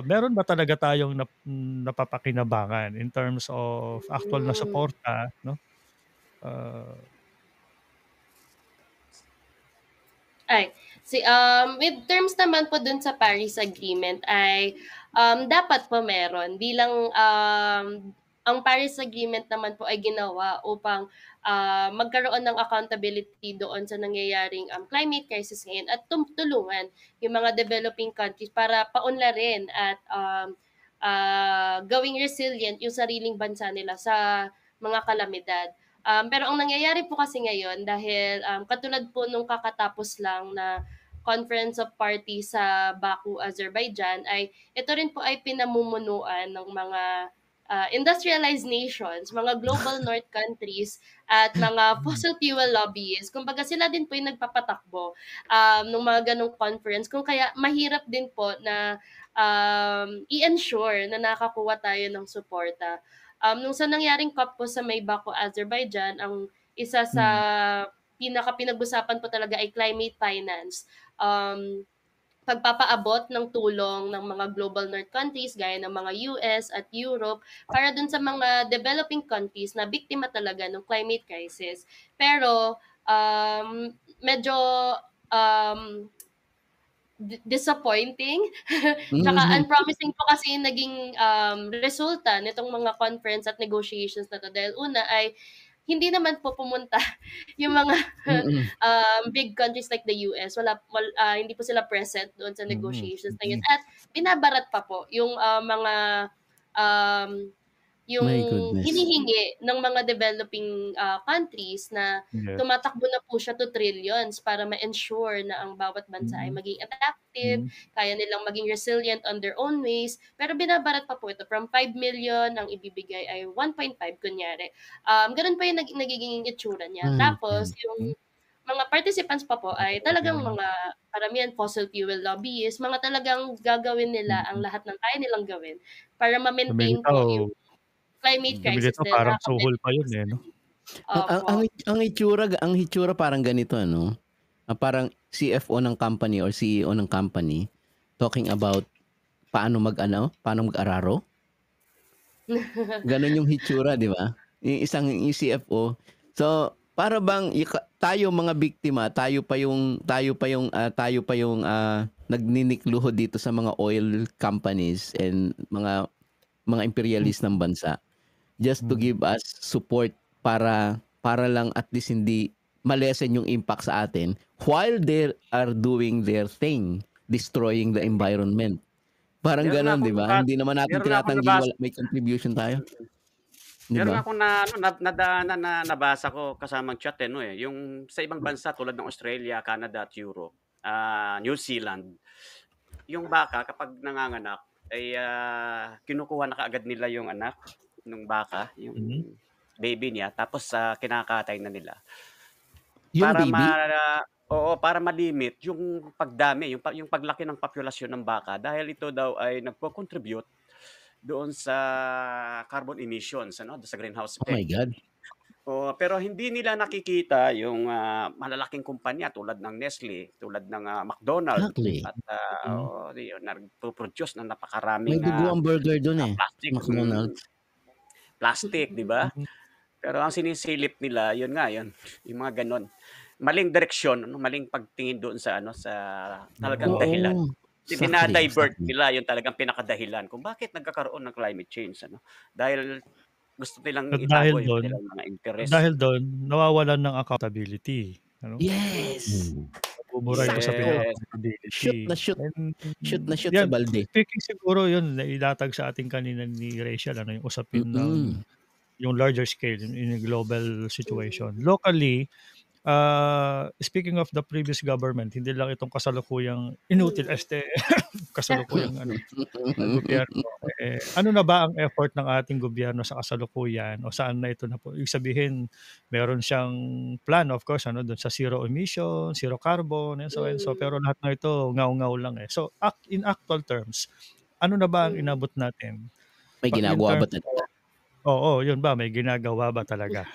meron ba talaga tayong napapakinabangan in terms of actual na suporta, no? With terms naman po dun sa Paris Agreement ay dapat po meron bilang ang Paris Agreement naman po ay ginawa upang magkaroon ng accountability doon sa nangyayaring climate crisis ngayon at tulungan yung mga developing countries para paunlarin at gawing resilient yung sariling bansa nila sa mga kalamidad. Pero ang nangyayari po kasi ngayon dahil katulad po nung kakatapos lang na Conference of Parties sa Baku, Azerbaijan ay ito rin po ay pinamumunuan ng mga industrialized nations, mga global north countries at mga fossil fuel lobbyists. Kumbaga sila din po yung nagpapatakbo ng mga ganong conference kung kaya mahirap din po na i-ensure na nakakuha tayo ng suporta. Nung sa nangyaring COP po sa may Baku, Azerbaijan, ang isa sa pinag-usapan po talaga ay climate finance. Pagpapaabot ng tulong ng mga global north countries gaya ng mga US at Europe para dun sa mga developing countries na biktima talaga ng climate crisis. Pero medyo disappointing tsaka unpromising po kasi yung naging resulta nitong mga conference at negotiations na to dahil una ay hindi naman po pumunta yung mga Mm. big countries like the US. Hindi po sila present doon sa Mm, negotiations na yun. mm. At binabarat pa po yung mga um, yung My goodness. hinihingi ng mga developing countries na Yes. tumatakbo na po siya to trillions para ma-ensure na ang bawat bansa ay Mm. maging adaptive, kaya nilang maging resilient on their own ways. Pero binabarat pa po ito. From 5 million, ang ibibigay ay 1.5 kunyari. Ganun pa yung nagiging itsura niya. Tapos, yung mga participants pa po ay talagang mga karamihan fossil fuel lobbyists, mga talagang gagawin nila ang lahat ng kaya nilang gawin para ma-maintain po yung climate Sabi crisis nito din. parang suhol pa yun eh, no? Ang hitsura parang ganito, ano? Parang CFO ng company or CEO ng company talking about paano mag-araro. Ganon yung hitsura, di ba? Yung CFO. So, para bang tayo mga biktima, tayo pa yung nagninikluho dito sa mga oil companies and mga imperialist ng bansa just to give us support para lang at least hindi malesen yung impact sa atin while they are doing their thing, destroying the environment. Parang Meron nga ganon, di akong ba? nabasa, Hindi naman natin meron nga akong tinatangging nabasa, may contribution tayo. Di meron nga ba? akong nadaanan na nabasa ko kasamang chat no eh. Yung sa ibang bansa tulad ng Australia, Canada at Europe, New Zealand, yung baka kapag nanganganak ay kinukuha na kaagad nila yung anak ng baka, yung baby niya, tapos kinakatay na nila. Yung Para baby? para ma-limit yung pagdami, yung paglaki ng populasyon ng baka dahil ito daw ay nagko-contribute doon sa carbon emissions, sa greenhouse Oh my effect. God. Pero hindi nila nakikita yung malalaking kumpanya tulad ng Nestle, tulad ng McDonald's Exactly. at yun, nagpo-produce ng May napakaraming dugo ang burger dun eh. plastic, McDonald's. plastic, di ba? Pero ang sinisilip nila, yun nga, yun, yung mga ganon. Maling direksyon, maling pagtingin doon sa talagang dahilan. Oo. Dinadivert nila yung talagang pinakadahilan kung bakit nagkakaroon ng climate change. Dahil gusto nilang At itago yung kanilang mga interest. dahil doon, nawawalan ng accountability. Ano? Yes. Bumura ito sa accountability. Shoot na shoot yan, sa balde. Speaking siguro yun, nailatag sa ating kanina ni Rachel, yung usapin ng yung larger scale in a global situation. Locally, speaking of the previous government, hindi lang itong kasalukuyang inutil kasalukuyang gobyerno. Ano na ba ang effort ng ating gobyerno sa kasalukuyan o saan na ito na po? Ibig sabihin, meron siyang plan, of course, doon sa zero emission, zero carbon, and so and so. Pero lahat na ito, ngaw-ngaw lang eh. So, in actual terms, ano na ba ang inabot natin? May ginagawa ba talaga? Oo, yun ba? May ginagawa ba talaga?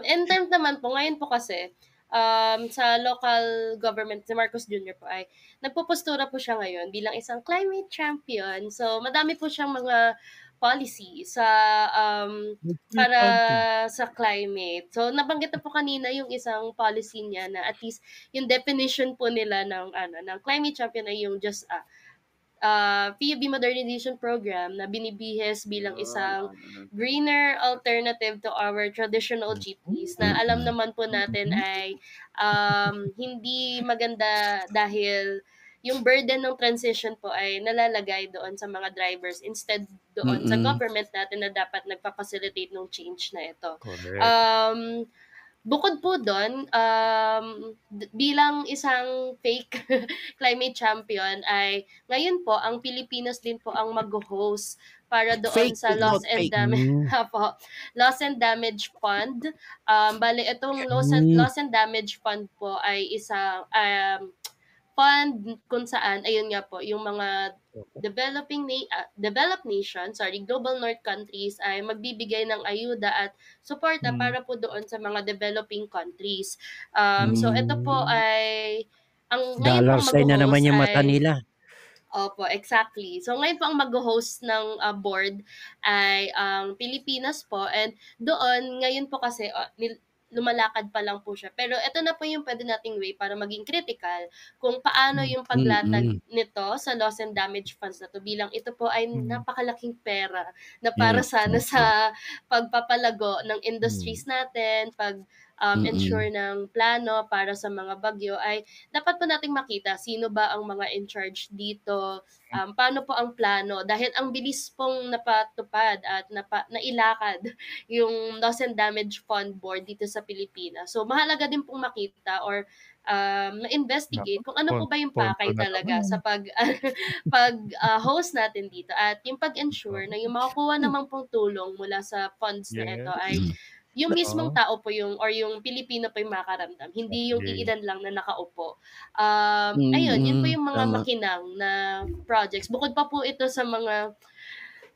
In terms naman po, ngayon po kasi, sa local government, si Marcos Jr. po ay nagpupostura po siya ngayon bilang isang climate champion. So, madami po siyang mga policy para sa climate. So, nabanggit na po kanina yung isang policy niya na at least yung definition po nila ng climate champion ay yung just PUB modernization program na binibihis bilang isang greener alternative to our traditional jeepneys na alam naman po natin ay hindi maganda dahil yung burden ng transition po ay nalalagay doon sa mga drivers instead doon sa government natin na dapat nagpa-facilitate ng change na ito. Bukod po doon, bilang isang fake climate champion ay ngayon po ang Pilipinas din po ang mag-host para doon Fake sa is not fake. Loss and Damage Fund. Bale itong Loss and Damage Fund po ay isang fund kung saan ayun nga po yung mga developed nations, global north countries ay magbibigay ng ayuda at suporta para po doon sa mga developing countries. So ito po ay ang ngayon Dollar pong sign na naman yung mata ay nila. Opo, exactly. So ngayon po ang mag-host ng board ay ang Pilipinas po, and doon ngayon po kasi lumalakad pa lang po siya. Pero ito na po yung pwede nating way para maging critical kung paano yung paglatag nito sa loss and damage funds na to, bilang ito po ay napakalaking pera na para sana sa pagpapalago ng industries natin, ensure ng plano para sa mga bagyo, ay dapat po nating makita sino ba ang mga in charge dito, paano po ang plano, dahil ang bilis pong napatupad at nailakad yung Loss and Damage Fund Board dito sa Pilipinas. So mahalaga din pong makita or ma-investigate kung ano po ba yung pakay talaga sa host natin dito, at yung pag-ensure na yung makukuha namang pong tulong mula sa funds na ito ay yung mismong tao po yung or yung Pilipino po yung makaramdam, hindi yung iilan lang na nakaupo. Ayun, yun po yung mga makinang na projects. Bukod pa po ito sa mga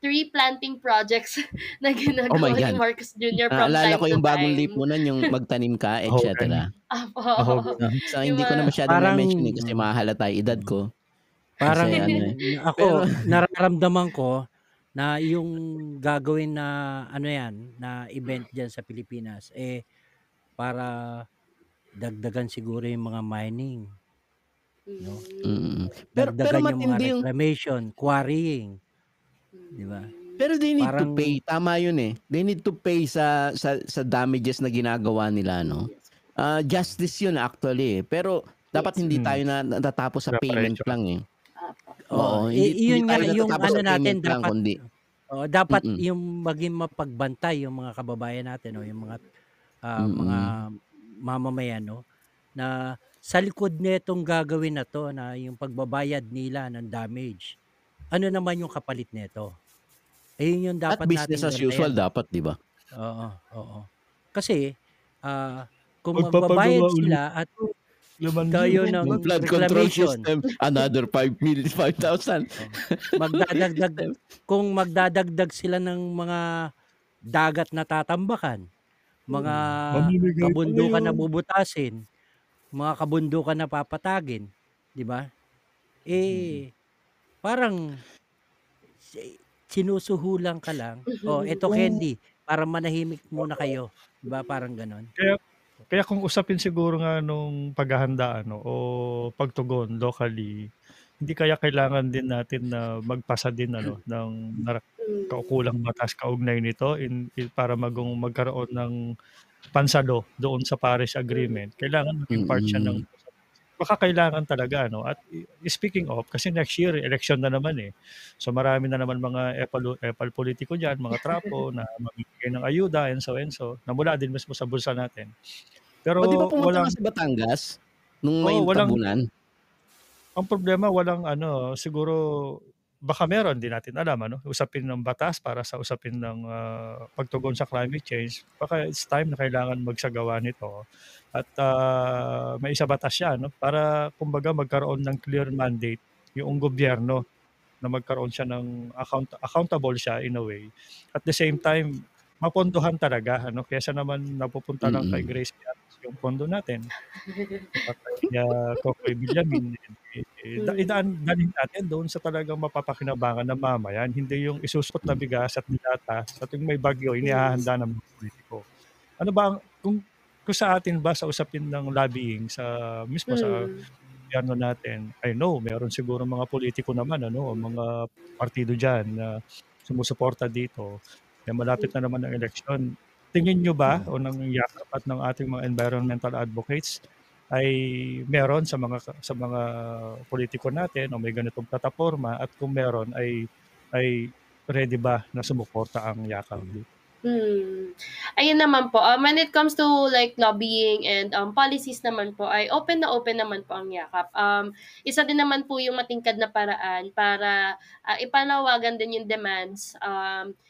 tree planting projects na ginagawa ni Marcos Jr. from time to time. Naalala ko yung bagong lipunan, yung magtanim ka, etc. So, hindi ko na masyadong na-mention kasi mahalata yung edad ko. Parang ako, nararamdaman ko na yung gagawin na na event dyan sa Pilipinas, para dagdagan siguro yung mga mining. No? Dagdagan yung mga reclamation, quarrying. Di ba? Pero they need to pay. Tama yun eh. They need to pay sa damages na ginagawa nila, no? Justice yun actually. Pero dapat hindi tayo natatapos sa payment lang eh. Oo, yun nga yung natin dapat. Dapat yung maging mapagbantay yung mga kababayan natin, yung mga mamamayan, na sa likod nitong gagawin na to, na yung pagbabayad nila ng damage, ano naman yung kapalit nito? Yun yung dapat natin. At business as usual dapat, di ba? Oo. Kasi kung magbabayad sila at tayo ng flood control system, another 5,000. Kung magdadagdag sila ng mga dagat na tatambakan, mga kabundukan na bubutasin, mga kabundukan na papatagin, di ba? Parang sinusuhulan ka lang. Eto candy, para manahimik muna kayo. Di ba? Parang ganon. Kaya kung usapin siguro nga nung paghahanda o pagtugon locally, hindi kaya kailangan din natin na magpasa din ng kaukulang batas kaugnay nito para magkaroon ng pansalo doon sa Paris Agreement. Kailangan maging part siya ng baka kailangan talaga at speaking of, kasi next year election na naman so marami na naman mga epal politiko diyan, mga trapo na magbibigay ng ayuda and so na mula din mismo sa bulsa natin. Pero di ba pumunta sa Batangas nung may tabunan? Ang problema walang siguro baka meron din natin alam usapin ng batas para sa usapin ng pagtugon sa climate change. Baka it's time na kailangan magsagawa nito at may isa batas siya para kumbaga magkaroon ng clear mandate yung gobyerno na magkaroon siya ng accountable siya in a way. At the same time mapondohan talaga kaysa naman napupunta lang kay Grace yung pondo natin. Kokoy Villamin, dalhin natin doon sa talagang mapapakinabangan ng mamayan, hindi yung isusot na bigas at dilata sa tuwing may bagyo inihahanda ng mga politiko. Ano ba kung sa atin ba sa usapin ng lobbying mismo sa gobyerno natin, I know meron siguro mga politiko naman mga partido diyan na sumusuporta dito. Malapit na naman ang eleksyon. Tingin nyo ba o ng yakap at ng ating mga environmental advocates ay meron sa mga politiko natin o may ganitong plataforma, at kung meron ay ready ba na sumuporta ang yakap dito? Ayun naman po, when it comes to like lobbying and policies naman po, ay open naman po ang yakap. Isa din naman po yung matingkad na paraan para ipanawagan din yung demands,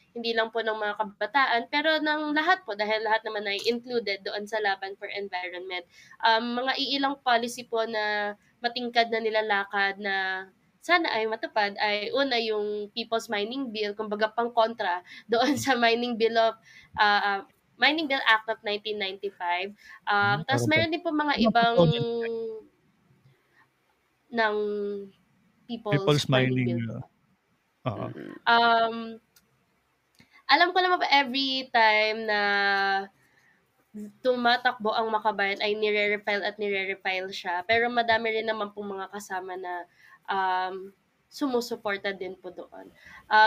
hindi lang po ng mga kabataan, pero ng lahat po, dahil lahat naman ay included doon sa laban for environment. Mga iilang policy po na matingkad na nilalakad na sana ay matupad ay una yung People's Mining Bill, kumbaga pang kontra doon sa Mining Bill Act of 1995. Tapos meron din po mga ibang ng People's Mining Bill. Alam ko naman every time na tumatakbo ang Makabayan ay nire-refile at nire-refile siya. Pero madami rin naman pong mga kasama na sumusuporta din po doon.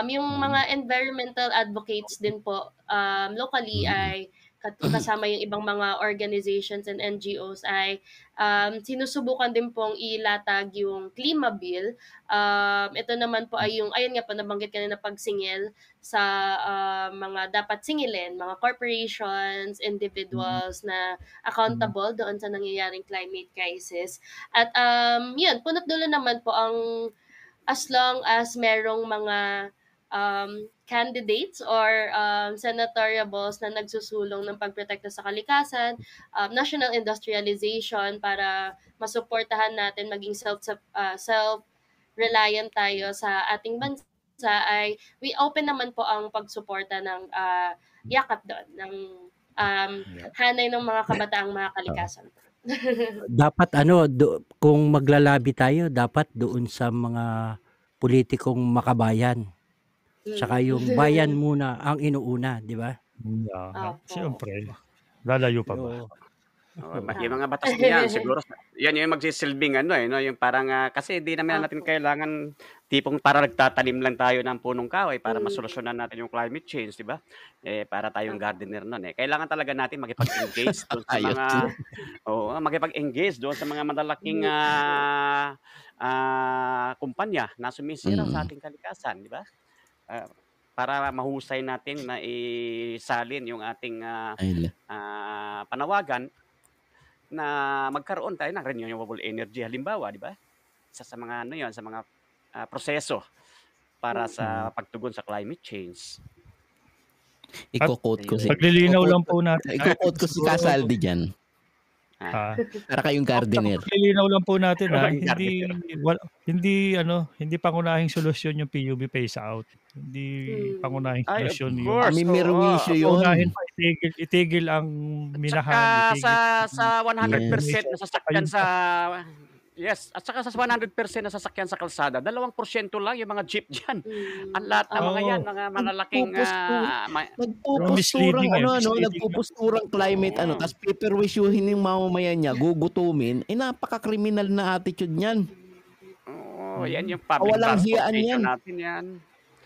Yung mga environmental advocates din po locally ay kasama yung ibang mga organizations and NGOs ay sinusubukan din pong ilatag yung Klima Bill. Ito naman po ay yung, ayun nga po, nabanggit kanina pagsingil sa mga dapat singilin, mga corporations, individuals na accountable doon sa nangyayaring climate crisis. At yun, punot dulo naman po ang as long as merong mga candidates or senatoriables na nagsusulong ng pagprotekta sa kalikasan, national industrialization para masuportahan natin maging self-reliant tayo sa ating bansa ay we open naman po ang pagsuporta ng yakap doon, ng hanay ng mga kabataang mga kalikasan. Dapat kung maglalabi tayo, dapat doon sa mga politikong makabayan. Saka yung bayan muna ang inuuna, di ba? Opo. Siyempre. Lalayo pa ba? Yung mga batas niyan, siguro, yan yung magsisilbing no, yung parang, kasi di naman natin kailangan tipong para nagtatanim lang tayo ng punong kahoy para masolusyonan natin yung climate change, di ba? Para tayong gardener nun Kailangan talaga natin makipag-engage doon sa mga, makipag-engage doon sa mga malalaking kumpanya na sumisira sa ating kalikasan, di ba? Para mahusay natin na isalin yung ating panawagan na magkaroon tayo ng renewable energy halimbawa, di ba? Sa mga sa mga proseso para sa pagtugon sa climate change. Iko-quote ko si Paglilinaw lang po natin. Iko-quote ko si Casaldi diyan. Para kayong gardener. Paglilinaw lang po natin hindi pangunahing solusyon yung PUB phase out. Hindi pangunahing solusyon yung Mirwisyo yun. Paunahin pa itigil ang minahan. Sa 100% na sasakyan sa at saka sa 100% na sasakyan sa kalsada, 2% lang yung mga jeep diyan. Ang lahat ng mga yan, mga malalaking nagpupusturang climate tapos paperwissyuhin yung mamamayan niya, gugutumin, napaka-criminal na attitude niyan. Yan yung public transportation natin yan.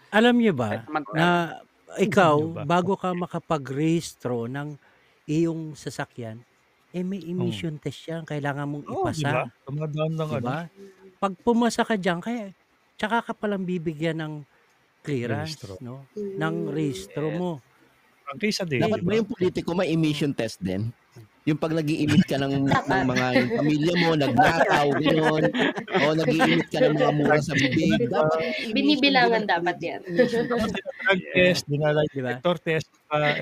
Alam niyo ba na ikaw, bago ka makapag-rehistro ng iyong sasakyan, may emission test yan. Kailangan mong ipasa. Diba? Pag pumasa ka dyan, tsaka ka palang bibigyan ng clearance, ng rehistro mo. Dapat ba yung politiko may emission test din? Yung pag nag-i-emit ka ng mga pamilya mo, nagnakaw, gano'n, o nag-i-emit ka ng mga mura sa bibig, dapat binibilangan dapat yan. Drug test, detector test,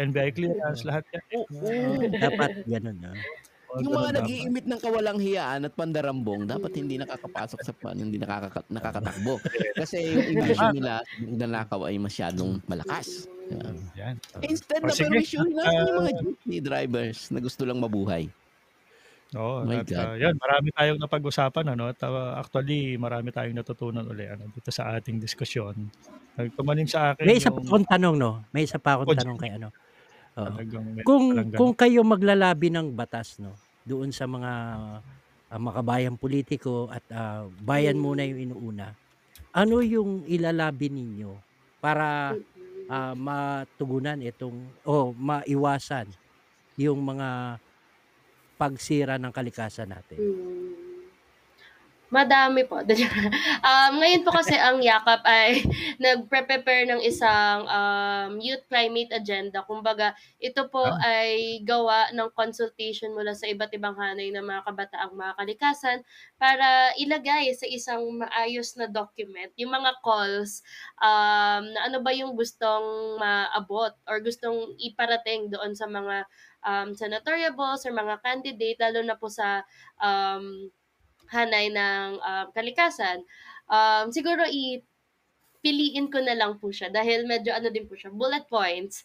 NBI clearance, lahat yan. Dapat gano'n. Yung mga nag-i-emit ng kawalang hiyaan at pandarambong, dapat hindi nakakapasok sa hindi nakakatakbo. Kasi yung emission nila, yung nanakaw ay masyadong malakas. Yan. Instead na permisyon natin yung mga jeepney drivers na gusto lang mabuhay. Yan, marami tayong napag-usapan at actually marami tayong natutunan uli dito sa ating diskusyon. Tumanim sa akin May isa pa akong tanong, May isa pa akong tanong kay Kung kayo maglalabi ng batas, doon sa mga makabayang politiko at bayan muna yung inuuna, ano yung ilalabi ninyo para matugunan maiwasan yung mga pagsira ng kalikasan natin? Madami po. Ngayon po kasi ang yakap ay nagpre-prepare ng isang youth climate agenda. Kumbaga, ito po ay gawa ng consultation mula sa iba't ibang hanay ng mga kabataang mga kalikasan para ilagay sa isang maayos na document yung mga calls na ano ba yung gustong maabot or gustong iparating doon sa mga senatoriables or mga candidate, lalo na po sa hanay ng kalikasan. Siguro piliin ko na lang po siya dahil medyo din po siya, bullet points.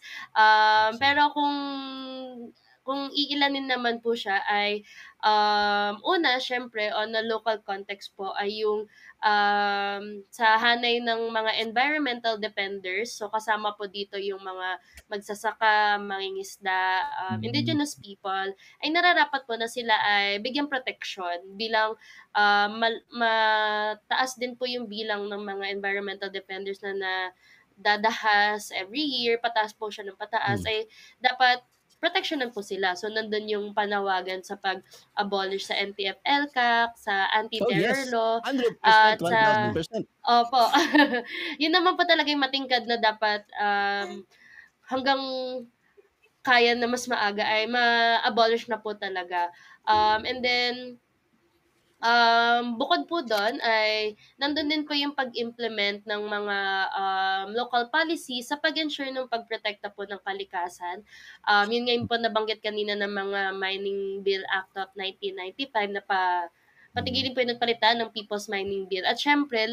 Pero kung kung iilanin naman po siya ay una syempre on a local context po ay yung sa hanay ng mga environmental defenders. So kasama po dito yung mga magsasaka, mangingisda, indigenous people ay nararapat po na sila ay bigyang protection bilang mataas din po yung bilang ng mga environmental defenders na dadahas every year, pataas po siya ng pataas, ay dapat proteksyonan po sila. So, nandun yung panawagan sa pag-abolish sa NTF-ELCAC, sa Oh, anti-terror yes. law, 100%, at sa 1000%. opo. Yun naman po talaga yung matingkad na dapat hanggang kaya na mas maaga ay ma-abolish na po talaga. And then, bukod po doon ay nandun din po yung pag-implement ng mga local policy sa pag-ensure ng pagprotekta po ng kalikasan. Yun nga yung po nabanggit kanina ng mga Mining Bill Act of 1995 na patigilin po yung nagpalitan ng People's Mining Bill. At syempre,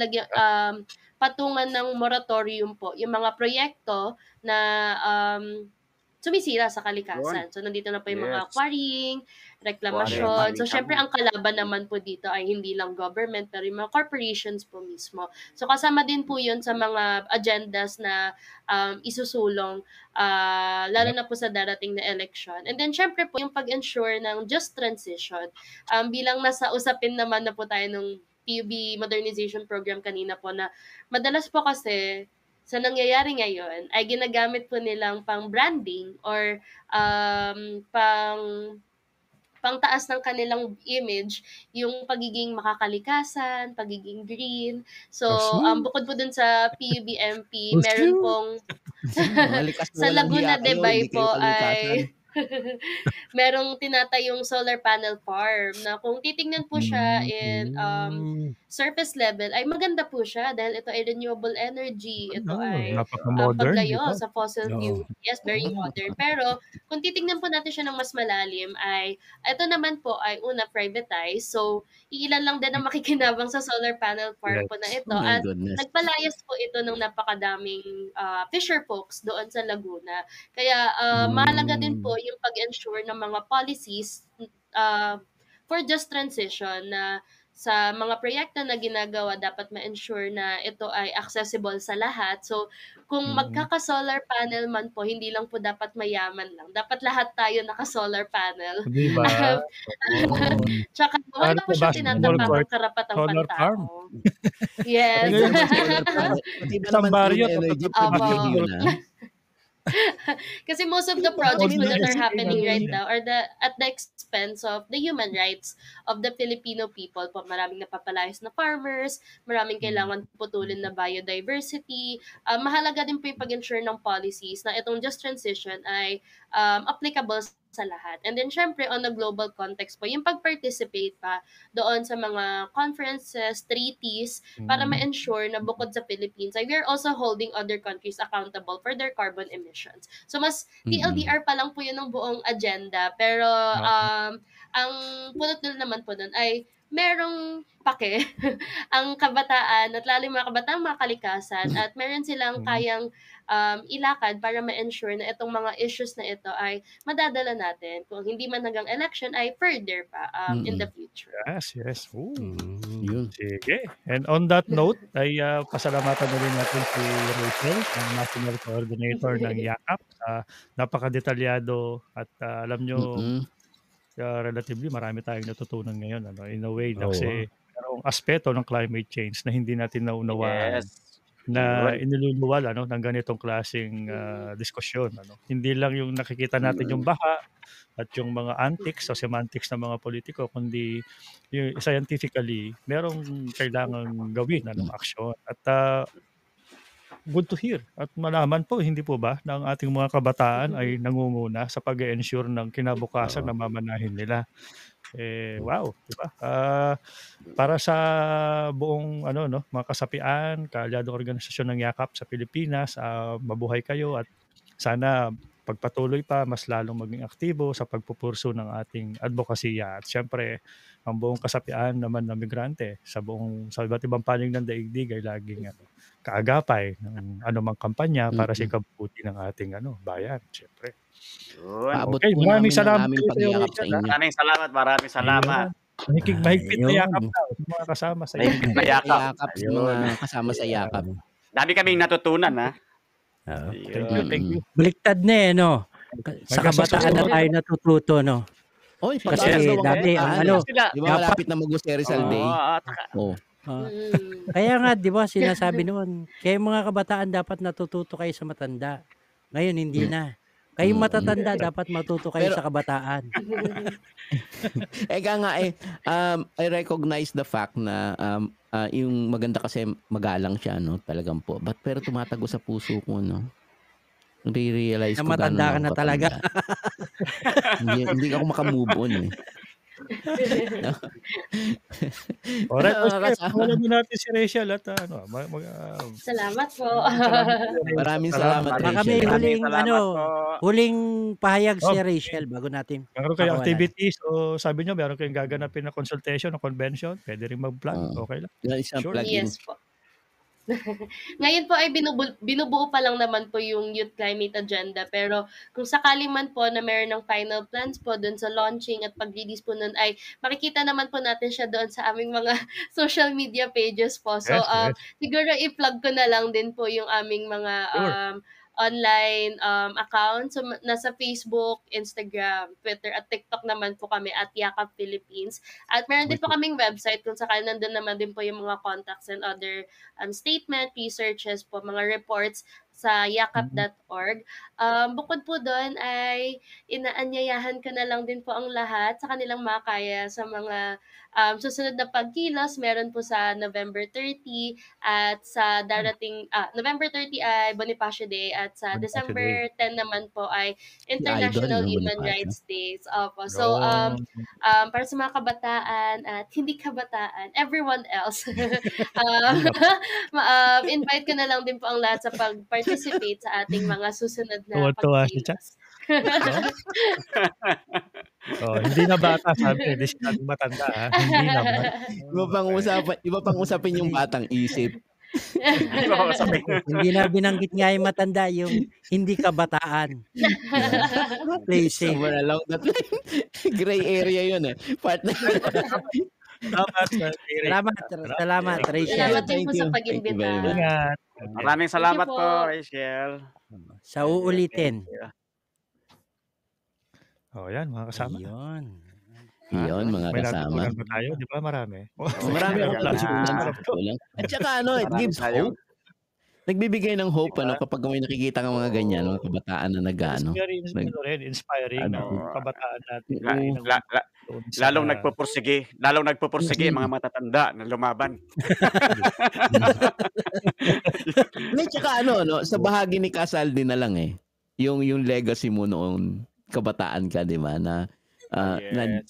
patungan ng moratorium po yung mga proyekto na sumisira sa kalikasan. So, nandito na po yung mga Yes. quarrying, reklamasyon. Quarrying, So, syempre, mining ang kalaban naman po dito ay hindi lang government, pero yung mga corporations po mismo. So, kasama din po yun sa mga agendas na isusulong, lalo na po sa darating na election. And then, syempre po, yung pag-ensure ng just transition. Bilang nasa usapin naman na po tayo nung PUB modernization program kanina po na madalas po kasi sa nangyayari ngayon ay ginagamit po nilang pang branding or pangtaas ng kanilang image yung pagiging makakalikasan, pagiging green. So, bukod po dun sa PUBMP, meron pong Mga likas na sa walang Laguna hiya de kayo, Bay hindi kayo po kalikasan. ay merong tinatayong solar panel farm na kung titingnan po siya in surface level ay maganda po siya dahil ito ay renewable energy. Ito ay Napaka-modern, di paglayo ba? sa fossil fuel. Yes, very modern. Pero kung titingnan po natin siya ng mas malalim ay ito naman po ay una privatized. So, iilan lang din ang makikinabang sa solar panel farm po na ito. Oh my At goodness. nagpalayas po ito ng napakadaming fisher folks doon sa Laguna. Kaya mahalaga din po yung pag-ensure ng mga policies for just transition na sa mga proyekto na ginagawa dapat ma-ensure na ito ay accessible sa lahat. So, kung magkaka-solar panel man po, hindi lang po dapat mayaman lang. Dapat lahat tayo naka-solar panel. Di ba? Tsaka wala po siya tinatapakang karapatang Solar farm. pantao. Yes. Ayun naman, solar panel. Pati ba Isang naman baryo, clean energy, Opo. pwede yun, ha? Kasi most of the projects po that are happening right Yes. now are at the expense of the human rights of the Filipino people po. Maraming napapalayas na farmers, maraming kailangan putulin na biodiversity. Mahalaga din po yung pag-ensure ng policies na itong just transition ay applicable sa lahat. And then, syempre, on a global context po, yung pag-participate pa doon sa mga conferences, treaties, para ma-ensure na bukod sa Philippines, ay we're also holding other countries accountable for their carbon emissions. So, mas TLDR pa lang po yun ng buong agenda. Pero, ang punot dulo naman po nun ay merong pake ang kabataan at lalo yung mga kabataan, mga kalikasan at meron silang kayang ilakad para ma-ensure na itong mga issues na ito ay madadala natin. Kung hindi man hanggang election ay further pa in the future. Yes. Ooh. Yun. Sige. And on that note, ay pasalamatan na rin natin si Rachel, ang National Coordinator ng YAKAP. Napakadetalyado at alam nyo, relatively marami tayong natutunan ngayon. In a way, kasi merong aspeto ng climate change na hindi natin naunawaan. Yes. Na iniluluwal ng ganitong klaseng diskusyon. Hindi lang yung nakikita natin yung baha at yung mga antics o semantics ng mga politiko, kundi yung scientifically, merong kailangang gawin, aksyon. At good to hear. At malaman po, hindi po ba, na ang ating mga kabataan ay nangunguna sa pag-ensure ng kinabukasan na mamanahin nila. Wow, di ba? Para sa buong mga kasapian, kaalyadong organisasyon ng YAKAP sa Pilipinas, mabuhay kayo at sana pagpatuloy pa, mas lalong maging aktibo sa pagpupursu ng ating advokasya. At syempre, ang buong kasapian naman ng migrante sa iba't ibang panig ng daigdig ay laging kaagapay ng anumang kampanya para sa ikabubuti ng ating bayan. Syempre. Yun. Paabot Okay, po maraming namin ang salamat aming kayo sa iyo, pagyakap sa Rachel. inyo. Maraming salamat. Mahigpit na Ayun. yakap daw sa mga kasama sa iyo. Mahigpit na yakap. Yakap sa mga kasama sa yakap. Dami kaming natutunan, ha? Oo. Thank you. Baliktad na no. Sa kabataan na tayo natututo, no? Oy, Kasi pag-aaral dati, daw ang kayo. ano, Di ba malapit na mag-Jose Rizal Day? Oh. Kaya nga, di ba, sinasabi noon, kayo mga kabataan dapat natututo kayo sa matanda. Ngayon, hindi na. Kayong matatanda, dapat matuto kayo sa kabataan. Eka nga I recognize the fact na yung maganda kasi magalang siya, no? Talagang po. Pero tumatago sa puso ko, no? Nare-realize Na ko matanda ka na talaga. hindi ako makamove on, eh. Alright, Mga kasama. wala mo natin si Rachel at Salamat po. Maraming salamat, Baka Rachel. may Maraming huling, salamat po. huling pahayag si Oh. Rachel bago natin meron kayong pakawalan. activities o sabi nyo meron kayong gaganapin na consultation o convention, pwede rin mag-plan, okay lang. Yan, isang Sure. plug-in. Yes po. Ngayon po ay binubuo pa lang naman po yung Youth Climate Agenda, pero kung sakali man po na meron ng final plans po doon sa launching at pag-release po nun, ay makikita naman po natin siya doon sa aming mga social media pages po. So Yes. siguro i-plug ko na lang din po yung aming mga online accounts. So nasa Facebook, Instagram, Twitter at TikTok naman po kami at Yakap Philippines. At meron din po kaming website kung sakali nandun naman din po yung mga contacts and other statement, researches po, mga reports sa yakap.org. Bukod po doon ay inaanyayahan ko na lang din po ang lahat sa kanilang makaya sa mga susunod na pagkilos. Meron po sa November 30 at sa darating November 30 ay Bonifacio Day at sa Bonifacio December 10 naman po ay Idol, International no, Human Bonifacio. Rights Days. Opo. So para sa mga kabataan at hindi kabataan, everyone else, invite ko na lang din po ang lahat sa pag-participate sa ating mga susunod na Tuwa-tuwa si pagkilos. Hindi na bata, sabi, hindi siya matanda. Hindi naman. Iba pang usapin yung batang isip. Hindi na binanggit nga yung matanda, yung hindi kabataan. Play safe. Somewhere along that line. Gray area yun, eh. Partner. Salamat, Rachel. Salamat din po Thank sa you. pag-imbita. Thank you very much. Ingat. Maraming salamat Thank you po, po. Rachel. Sa uulitin. Yan, mga kasama. Ayun. Yun, mga May kasama. natutunan ba tayo? Di ba marami? Marami akong natutunan sa kulang. At saka it Marami gives tayo. hope. Nagbibigay ng hope kapag may nakikita kang mga ganyan, mga kabataan na nag-ano. Inspiring na Oo. kabataan natin. Lalong nagpupursige ang mga matatanda na lumaban. At saka sa bahagi ni Casaldi na lang yung legacy mo noong kabataan ka, di ba? Na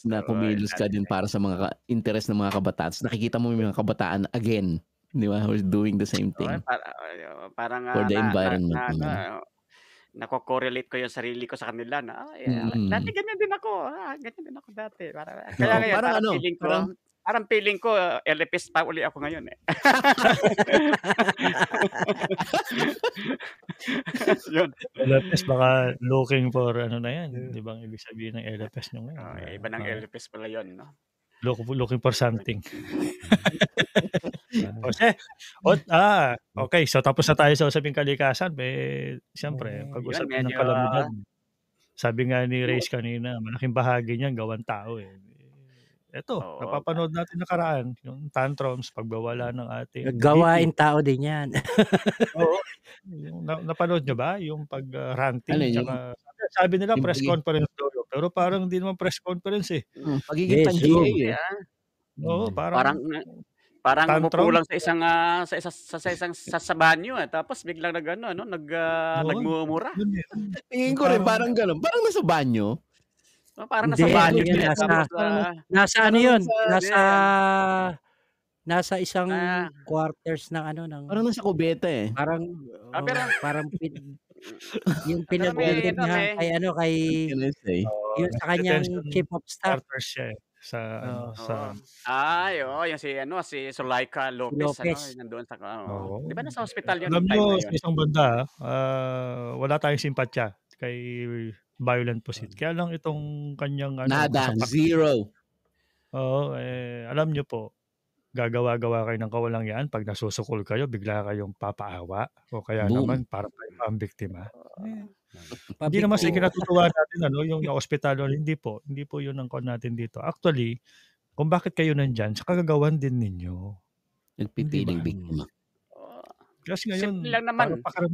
na kumilos ka din para sa mga interest ng mga kabataan. So, nakikita mo yung mga kabataan again, di ba? Who's doing the same thing Parang for the environment. nako-correlate ko yung sarili ko sa kanila na dati ganyan din ako. Ganyan din ako dati. Kaya ngayon, parang feeling ko LFS pa uli ako ngayon eh. Yun. LFS baka looking for na yan. Di ba ang ibig sabihin ng LFS nyo ngayon? Iba ng LFS pala yun, no? Looking for something. Okay. So tapos na tayo sa usaping kalikasan. Siyempre, pag-usapin ng kalamidad. Sabi nga ni Reyes kanina, malaking bahagi niyan gawan tao eh. Ito, napapanood natin nakaraan, yung tantrums, pagbawala ng ating Gawain tao din yan. Oo. Napanood nyo ba? Yung pag-ranting. Sabi nila press conference daw. Pero parang hindi naman press conference eh. Pagiging panjay eh. Oo, parang umukulang sa isang banyo tapos biglang nagmumura. Tingin ko rin parang gano'n. Parang nasa banyo. Parang nasa banyo. Nasa ano yun? Nasa isang quarters ng parang nasa kubeta eh. Parang Yung Pero may ano, pinagtitindahan may kay ano, kay What can I say? Oo, yung sa kanyang nag-detention chief of staff. starters siya, eh, sa ano, Oo, sa oo. Ay, oo, yung si ano, si Zulaika si Lopez ano, Lopez. nandoon sa oo. oo. 'Di ba nasa ospital yun Alam nung niyo time na sa yun? isang banda, wala tayong simpatya kay Violent Pusit. Kaya lang itong kanyang ano, Nada, kasapak zero. oo, alam niyo po, gagawa-gawa kayo ng kawalangyaan 'pag nasusukol kayo bigla kayong papaawa o kaya Boom. naman para kayo pambiktima. Hindi Pabiktima. naman sa kinatutuwa natin ano, yung na-ospital hindi po. Hindi po yun ang call natin dito. Actually, kung bakit kayo nandiyan sa kagagawan din ninyo. Nagpipiling Hindi ba? biktima. Oo. Kasi Simple ngayon, lang para naman.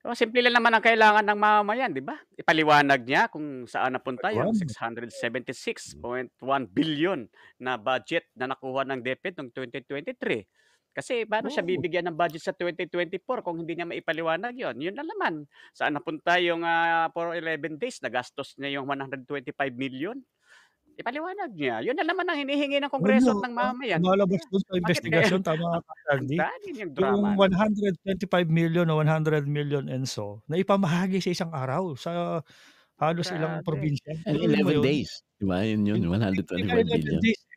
Simple lang naman ang kailangan ng mamamayan, 'di ba? Ipaliwanag niya kung saan napunta yung 676.1 billion na budget na nakuha ng DepEd noong 2023. Kasi paano siya bibigyan ng budget sa 2024 kung hindi niya maipaliwanag 'yon? 'Yun lang naman. Saan napunta yung for 11 days nagastos niya yung 125 million? Ipaliwanag niya. 'Yun na naman ang hinihingi ng Kongreso at ng mamamayan. lumalabas doon sa Bakit investigasyon, tama ka, ang Andy. dami niyang Yung drama. 125 million o 100 million and so, na ipamahagi sa isang araw sa halos ilang Grabe. probinsya. And Alam mo 11 yun? days. Diba? Yun, Hindi 125 nga 11 billion. days. Ang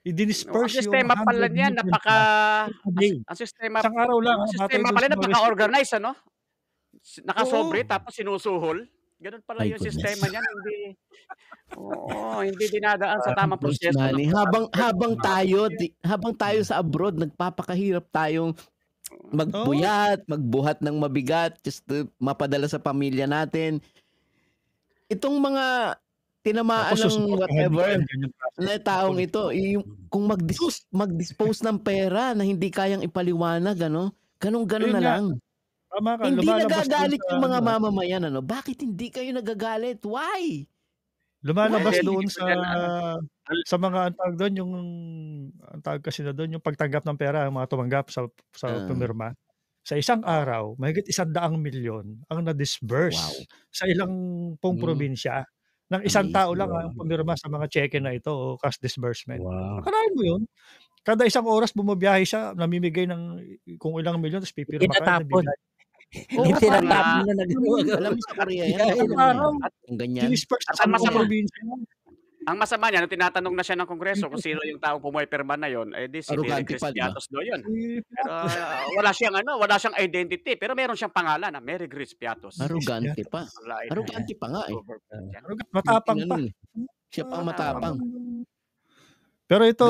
I-disperse yung sistema pala 100 niyan million napaka per day. ang sistema Isang araw lang, ang batay sistema doon pala sa mga napaka-organize ano? Nakasobre Oo. tapos sinusuhol. Gano'n pala Ay, yung goodness. sistema niyan, hindi dinadaan sa tamang Boss proseso ng Manny, habang tayo sa abroad, nagpapakahirap tayong magbuyat, magbuhat ng mabigat just to mapadala sa pamilya natin. Itong mga tinamaan Tapos ng susuportahan whatever nyo yan, ganyan klase. na taong ito, kung mag-dispose ng pera na hindi kayang ipaliwanag, ano? Ganun-ganon Ayun na nga. lang. Tama ka, Hindi lumalabas doon nagagalit sa yung mga ano, mamamayan, ano? Bakit hindi kayo nagagalit? Why? lumalabas Why? doon Hindi ko yan, sa mga ang tawag doon, yung ang tawag kasi na doon, yung pagtanggap ng pera, yung mga tumanggap sa pumirma. Sa isang araw, mahigit 100 milyon ang na-disburse Wow. sa ilang pong probinsya. Ng isang Amazing. tao lang ang pumirma sa mga cheque na ito o cash disbursement. Wow. Akalain mo yun? Kada isang oras bumabiyahe siya, namimigay ng kung ilang milyon, tapos pipirma ka, Tinatapon. nabigay. Hindi tinatapon na Alam mo sa Korea yan, Bigay Isang lang araw, ang ganyan. dinisperse At sa ang mga masama, probinsya. ang masama niya, nung tinatanong na siya ng Kongreso kung sino yung taong pumirma na yon, di si Arrogante Mary pa, di ba? Cristiatos daw yun. Pero wala siyang identity, pero meron siyang pangalan na Mary Cristiatos. Arrogante pa. Wala Arrogante pa nga eh. Matapang pa. Siya pang matapang. Pero ito,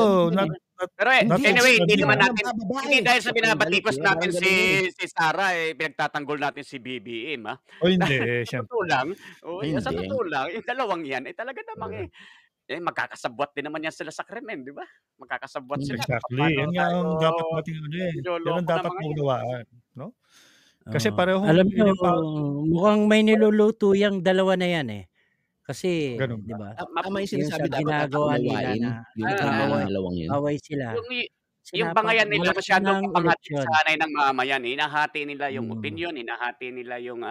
Pero anyway, hindi naman natin, hindi dahil sa binabatikos natin si Sara, pinagtatanggol natin si BBM, ha? o hindi, Sa syempre. totoo lang, sa Hindi. totoo lang, yung dalawang yan, talaga namang magkakasabwat din naman yan sila sa krimen, di ba? Magkakasabwat sila. Exactly. Yan nga ang dapat nating yan ang dapat maunawaan, no? Kasi pareho alam nyo, mukhang may niluluto yung dalawa na yan eh. Kasi, Ganun di ba? Tama yung Yung sinasabi sa dapat ginagawa nila unawain na yung ng dalawang yun. away sila. Yung bangayan nila masyadong kapanghati eleksyon. sa anay ng mamamayan. Hinahati nila yung opinion, hinahati nila yung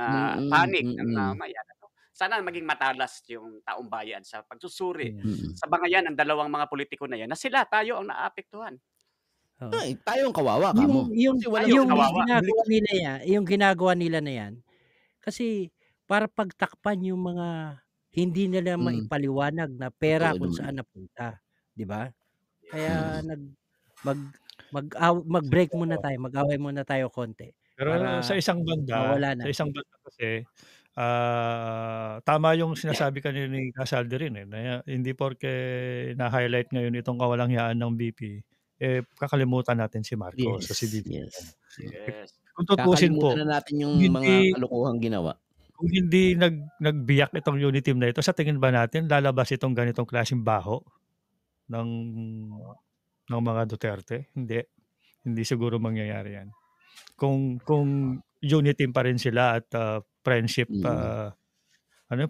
panig ng mamamayan. Sana maging matalas yung taong bayan sa pagsusuri. Sa bangayan ng dalawang mga politiko na yan, na sila, tayo ang naapektuhan. Ay, tayo ang kawawa, kamo. Yung kawawa. ginagawa nila na yan, kasi para pagtakpan yung mga hindi nila maipaliwanag na pera kung saan napunta, di ba? Kaya mag-break muna tayo, mag-away muna tayo konti. Pero sa isang banda, kasi tama yung sinasabi kanina ni Casaldi rin na hindi porke na-highlight ngayon itong kawalangyaan ng BP, kakalimutan natin si Marcos sa CBP. Yes. Kung tutusin po, kakalimutan na natin yung mga kalukuhang ginawa. Kung hindi nagbiyak itong unit team na ito, sa tingin ba natin lalabas itong ganitong klaseng baho ng mga Duterte? Hindi siguro mangyayari yan. Kung unit team pa rin sila at friendship,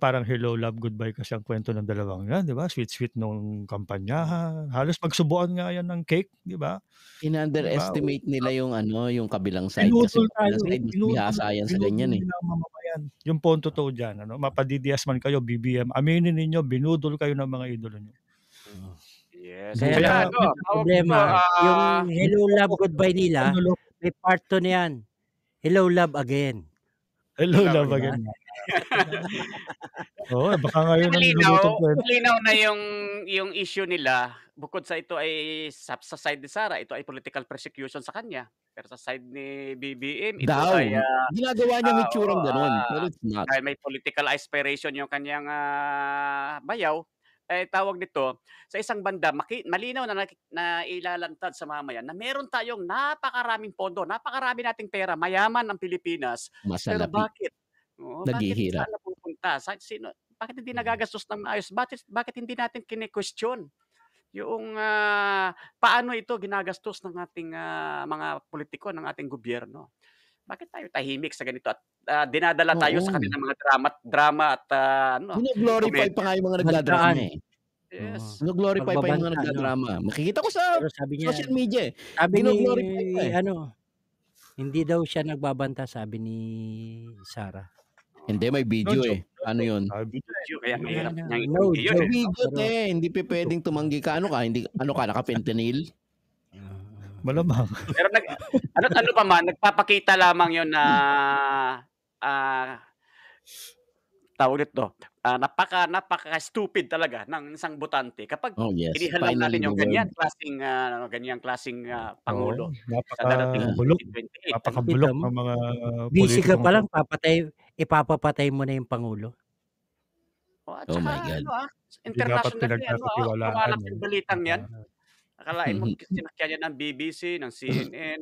parang hello, love, goodbye kasi ang kwento ng dalawang yan, di ba? Sweet nung kampanyahan. Halos magsubuan nga yan ng cake, di ba? In-underestimate nila yung kabilang side kasi bihasa yan sa ganyan eh. Yung punto to dyan, mapadidias man kayo, BBM, aminin ninyo, binudol kayo ng mga idolo nyo. Yes. Kaya problema, yung hello, love, goodbye nila, may part 2 na yan. Hello, love again. Hello Wala na ba? ba Diba? ganyan? Oo, baka Kasi ngayon ang nilulutong ko. malinaw na yung issue nila bukod sa ito ay sa side ni Sara, ito ay political persecution sa kanya. Pero sa side ni BBM, ito ay, Daw, ginagawa niyang oo, itsurang gano'n, pero it's not. dahil may political aspiration yung kanyang, bayaw, eh, tawag nito, sa isang banda malinaw na nailalantad sa mamamayan na meron tayong napakaraming pondo, napakarami nating pera, mayaman ang Pilipinas. Pero Masalapi, bakit? Oo, bakit naghihirap. saan napupunta? Bakit hindi nagagastos ng maayos? Bakit hindi natin kine-question yung, paano ito ginagastos ng ating, mga pulitiko, ng ating gobyerno? Bakit tayo tahimik sa ganito at, dinadala tayo sa Oo, kanilang mga drama at, gino-glorify pa komedya? nga yung mga Bantaan. nagdadrama, eh. Oo. Yes. Gino-glorify pa yung mga Pagbabanta, no? nagdadrama. Makikita ko sa Pero sabi niya, social media, eh. sabi ni, Gino-glorify pa, eh. hindi daw siya nagbabanta, sabi ni Sara. Hindi, may No video, joke, eh. Paano yun? sabi Video, kaya mahirap No niyang itanggi yun, joke. eh. Video, Pero, hindi pa pwedeng tumanggi ka. Ano ka, naka-fentanyl? malamang. Pero ano pa man, nagpapakita lamang yun na, tawag nito, napaka-stupid talaga ng isang botante kapag Oh, yes. inihalang Finally, natin the yung word. ganyang klaseng, Oo, pangulo sa darating na napakabulok. 2028, ano? kita Napakabulok mo, ng mga busy ka politikong pa to. lang, ipapapatay mo na yung Pangulo. At Oh saka my God. Hindi dapat internationally pinagkakatiwalaan, kumalat eh. yung balitang yan. Akalain mo Mhm. sinakyan yan ng BBC, ng CNN,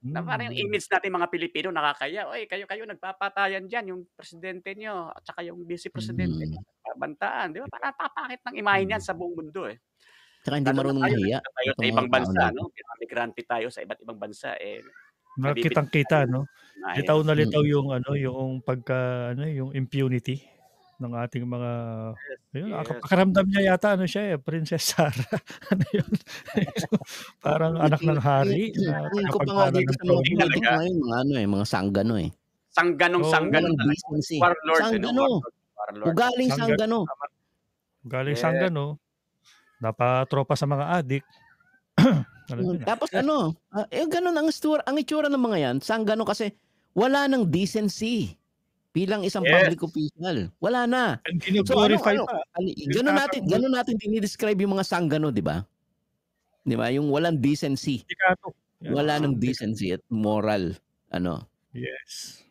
na parang yung Mm. image nating mga Pilipino nakakahiya, "Uy, kayo nagpapatayan diyan, yung presidente niyo at saka yung vice presidente niyo Mhm. nagbabantaan." 'Di ba, parang papangit ng imahe niyan sa buong mundo, eh. Tsaka hindi Lalo na marunong tayo, mahiya nandito tayo sa itong mga ibang tao bansa na ito. 'no, migrante tayo sa iba't ibang bansa, eh, Na nabibigyan kitang-kita, tayo no? ng imahe. Litaw na litaw Mm. yung yung yung impunity ng ating mga ayun, Yes. pakiramdam niya yata siya, Princess Sarah. Ano yun? Parang anak ng hari na Tingin ko pa nga tagapagmana dito ng sa mga Hindi trono, no? pulitiko talaga. ngayon, mga sanggano, eh. Oo, Sangganong-sanggano Walang talaga. decency. Warlord, Sanggano. warlord. Ugaling sangga sanggano. galing Yes. Sangano, napatropa sa mga adik. Alam niyo na. Tapos ganun ang itsura ng mga yan, sanggano kasi wala ng decency bilang isang Yes. public official. Wala na. And So gino-glorify pa. ganun natin dinidescribe yung mga sanggano, di ba? Di ba? Yung walang decency. Sindikato. Yan, Wala ng sindikato. decency at moral Yes.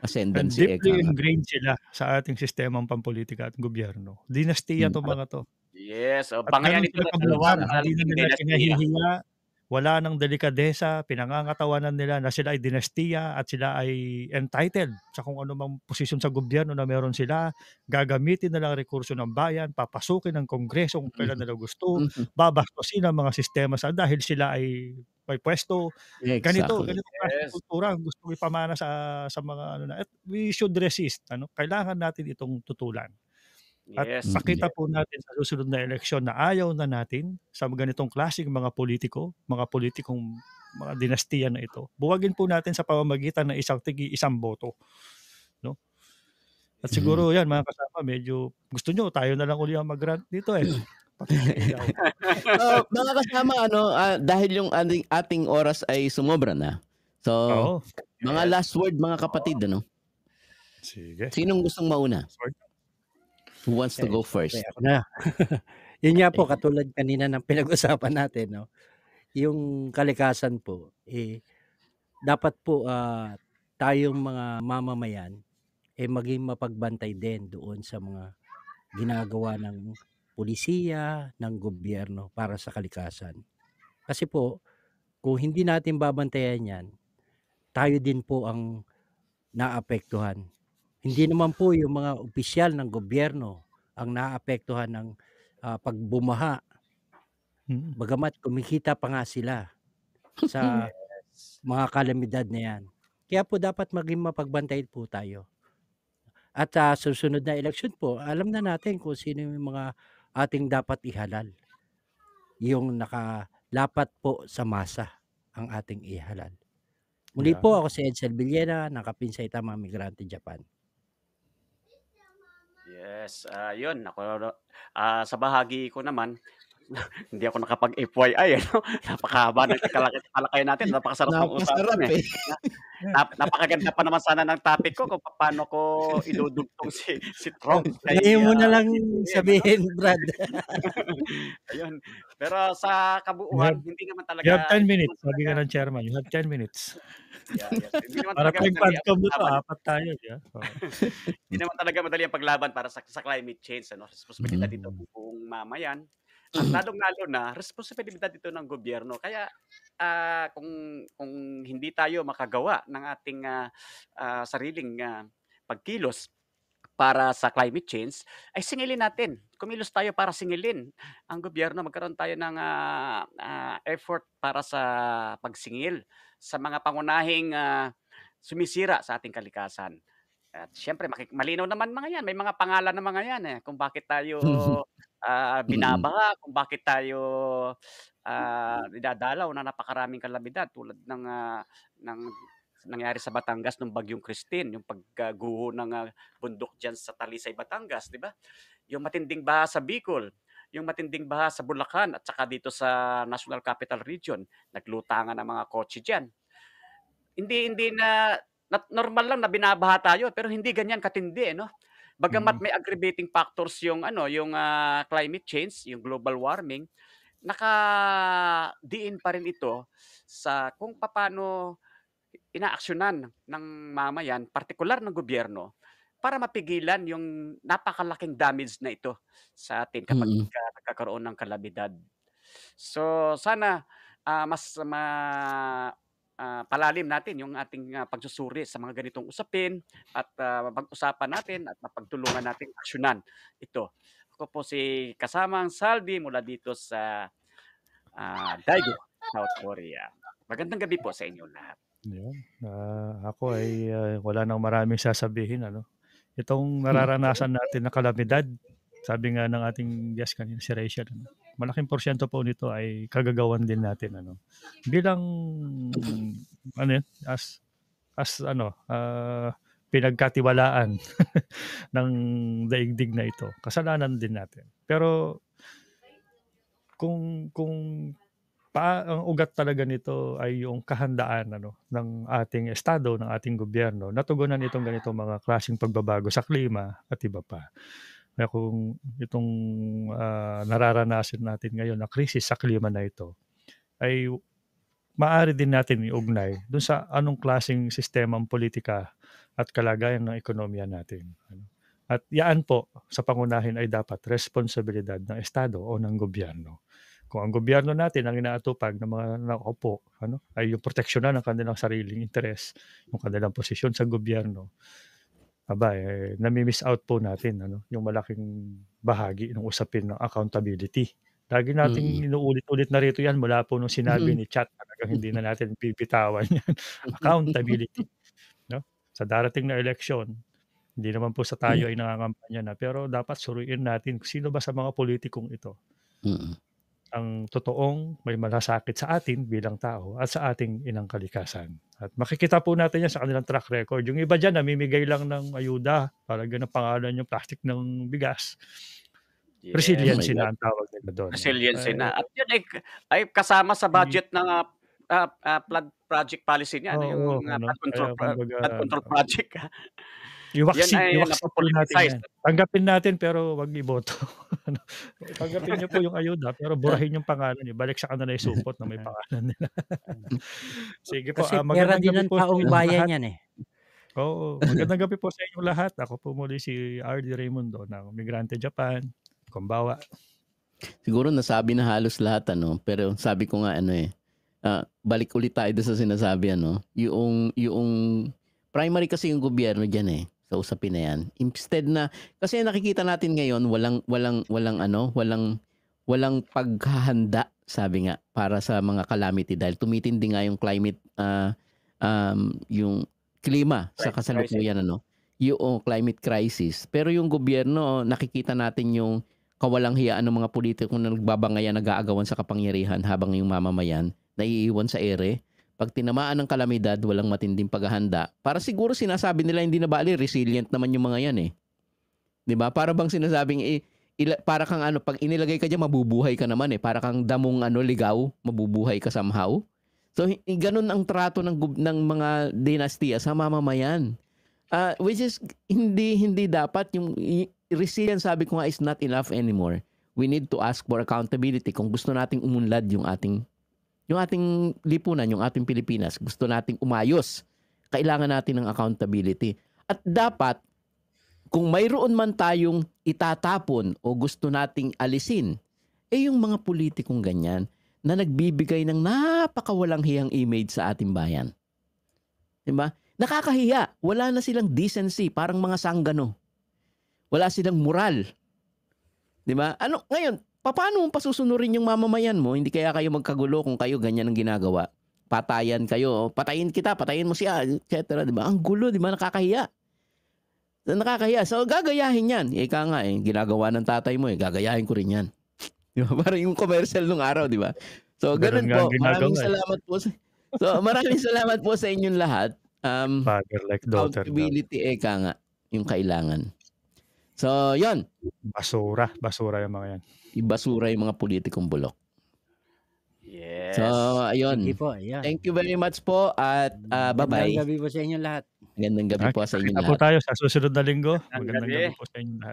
And ascendancy, deeply eka nga. ingrained sila sa ating sistemang pampolitika at gobyerno. Dinastiya Mm. 'tong mga 'to. Yes, At bangayan ganun ito sila ng kabulgar, hindi na malaking nila dinastiya. kinahihiya, wala ng delikadesa, pinangangatawanan nila na sila ay dinastiya at sila ay entitled sa kung anumang posisyon sa gobyerno na meron sila, gagamitin nila ang rekurso ng bayan, papasukin ng kongreso kung kailan nila gusto, Mhm. babastusin ang mga sistema dahil sila ay may puwesto. Ganitong Exactly. klaseng Yes. kultura ang gustong ipamana sa mga at we should resist, kailangan natin itong tutulan. At Yes. pakita po natin sa susunod na eleksyon na ayaw na natin sa ganitong klaseng mga politikong mga dinastiya na ito. Buwagin po natin sa pamamagitan ng isang boto, no? At siguro yan mga kasama, medyo gusto nyo tayo na lang uli ang mag-rant dito, eh. Pakikialaw. Mga kasama, dahil yung ating oras ay sumobra na. So, Oo. mga Yes. last word mga kapatid, Sige. Sinong gustong mauna? Last word. Who wants to Eh, go first? ako na. Yun nga po, katulad kanina ng pinag-usapan natin, no? Yung kalikasan po, dapat po tayong mga mamamayan maging mapagbantay din doon sa mga ginagawa ng pulisiya, ng gobyerno para sa kalikasan. Kasi po, kung hindi natin babantayan yan, tayo din po ang naapektuhan. Hindi naman po yung mga opisyal ng gobyerno ang naapektuhan ng pagbumaha. Bagamat kumikita pa nga sila sa mga kalamidad na yan. Kaya po dapat maging mapagbantay po tayo. At sa susunod na eleksyon po, alam na natin kung sino yung mga ating dapat ihalal. Yung nakalapat po sa masa ang ating ihalal. Muli Yeah. po ako si Edsel Villena ng Kapinsay Tama Migrante Japan. Yes, yun ako, sa bahagi ko naman, Hindi ako nakapag-FYI, ano? Napakahaba ng talakayan natin, napakasarap ng usapan, Napakasarap eh. eh. Napakaganda pa naman sana ng topic ko kung paano ko idudugtong si Trump kay, Ngayon mo na lang BBM, ano? sabihin, Brad. Ayun. Pero sa You kabuuan, have, hindi naman you have talaga 10 hindi naman minutes. Sabi ka talaga ng chairman, you have 10 minutes. yes. Hindi naman Para talaga tayong madali ang PAGCOM dito, paglaban. apat tayo. Yeah? Hindi naman talaga madali ang paglaban para sa climate change, ano? Responsibilidad dito Mhm. ng buong mamayan at lalong-lalo na responsibilidad dito ng gobyerno. Kaya kung hindi tayo makagawa ng ating sariling pagkilos para sa climate change, ay singilin natin. Kumilos tayo para singilin ang gobyerno. Magkaroon tayo ng effort para sa pagsingil sa mga pangunahing sumisira sa ating kalikasan. At siyempre malinaw naman mga yan, may mga pangalan ng mga yan, eh, kung bakit tayo Mm. binabaha, kung bakit tayo dinadalaw ng napakaraming kalamidad tulad ng nangyari sa Batangas nung Bagyong Christine, yung pagguho ng bundok diyan sa Talisay, Batangas, 'di ba? Yung matinding baha sa Bicol, yung matinding baha sa Bulacan at saka dito sa National Capital Region, naglutangan ang mga kotse diyan. Hindi normal lang na binabaha tayo pero hindi ganyan katindi, no? Bagamat may aggravating factors yung yung climate change, yung global warming, nakadiin pa rin ito sa kung papaano inaaksiyunan ng mamayan, partikular ng gobyerno, para mapigilan yung napakalaking damage na ito sa atin kapag Mm. nagkakaroon ng kalamidad. So sana mas palalim natin yung ating pagsusuri sa mga ganitong usapin at pag-usapan natin at mapagtulungan nating aksyonan ito. Ako po si kasamang Saldi mula dito sa Daegu, South Korea. Magandang gabi po sa inyo lahat. Yeah. Ako ay wala nang maraming sasabihin. Itong nararanasan natin na kalamidad, sabi nga ng ating guest kanina, si Rachel, malaking porsyento po nito ay kagagawan din natin. Bilang as pinagkatiwalaan ng daigdig na ito. Kasalanan din natin. Pero kung ang ugat talaga nito ay yung kahandaan ng ating estado, ng ating gobyerno, natugunan itong ganitong mga klaseng pagbabago sa klima at iba pa. Kaya kung itong nararanasan natin ngayon na krisis sa klima na ito, ay maaari din natin iugnay dun sa anong klaseng sistemang politika at kalagayan ng ekonomiya natin. At yaan po sa pangunahin ay dapat responsibilidad ng estado o ng gobyerno. Kung ang gobyerno natin ang inaatupag ng mga nakaupo ay yung proteksyonan ng kanilang sariling interes, yung kanilang posisyon sa gobyerno, nami-miss out po natin yung malaking bahagi ng usapin ng accountability. Lagi nating inuulit-ulit na rito yan mula po nung sinabi ni Chat, talagang hindi na natin bibitawan yan. Accountability. Sa darating na eleksyon, hindi naman po sa tayo ay nangangampanya na, pero dapat suriin natin sino ba sa mga politikong ito ang totoong may malasakit sa atin bilang tao at sa ating inang kalikasan. At makikita po natin yan sa kanilang track record. Yung iba dyan, namimigay lang ng ayuda, para ganang pangalan yung plastic ng bigas. Resiliency na ang tawag nila doon. Resiliency na. At yun ay kasama sa budget ng flood project policy niya. Yung flood control project. Iwaksin po natin yan. Tanggapin natin pero wag iboto. Tanggapin niyo po yung ayuda pero burahin yung pangalan niyo. Balik sa kanila yung supot na may pangalan nila. Sige po. Kasi pera din ng taong bayan yan eh. Oo. Magandang gabi po sa inyong lahat. Ako po muli si R.D. Raymundo ng Migrante Japan. Konbawa. Siguro nasabi na halos lahat pero sabi ko nga balik ulit tayo doon sa sinasabi yung primary kasi yung gobyerno diyan sa usapin na yan. Instead na kasi nakikita natin ngayon walang paghahanda sabi nga para sa mga calamity dahil tumitindi nga yung climate yung klima sa kasalukuyan yung climate crisis. Pero yung gobyerno nakikita natin yung kawalang hiyaan ng mga politiko na nagbabangayan, nag-aagawan sa kapangyarihan habang yung mamamayan naiiwan sa ere. Pag tinamaan ng kalamidad, walang matinding paghahanda. Para siguro sinasabi nila hindi na bali, resilient naman yung mga yan 'Di ba? Para bang sinasabing para kang ano, pag inilagay ka diyan mabubuhay ka naman eh. Para kang damong ano ligaw, mabubuhay ka somehow. So ganun ang trato ng mga dinastiya sa mamamayan. Which is hindi dapat yung resilience, sabi ko nga, is not enough anymore. We need to ask for accountability kung gusto nating umunlad yung ating lipunan, yung ating Pilipinas. Gusto nating umayos. Kailangan natin ng accountability. At dapat kung mayroon man tayong itatapon o gusto nating alisin, yung mga politikong ganyan na nagbibigay ng napakawalang hiyang image sa ating bayan. Diba? Nakakahiya. Wala na silang decency. Parang mga sanggano. Wala silang moral. Diba? Ngayon, paano mo pasusunurin yung mamamayan mo? Hindi kaya kayo magkagulo kung kayo ganyan ang ginagawa. Patayan kayo. Patayin kita, patayin mo siya, etc. Diba? Ang gulo, diba? Nakakahiya. So, gagayahin yan. Ika nga ginagawa ng tatay mo gagayahin ko rin yan. Diba? Parang yung commercial nung araw, di ba? So, ganun po. Maraming salamat po. Maraming salamat po sa inyong lahat. Father like daughter. Accountability, ika nga, yung kailangan. So, yon. Basura yung mga yan. Ibasura yung mga politikong bulok. Yes. So, ayun. Sige po, ayan. Thank you very much po at bye-bye. Magandang gabi po sa inyong lahat. Magandang gabi po sa inyong Kita lahat. po tayo sa susunod na linggo. Magandang gabi po sa inyong lahat.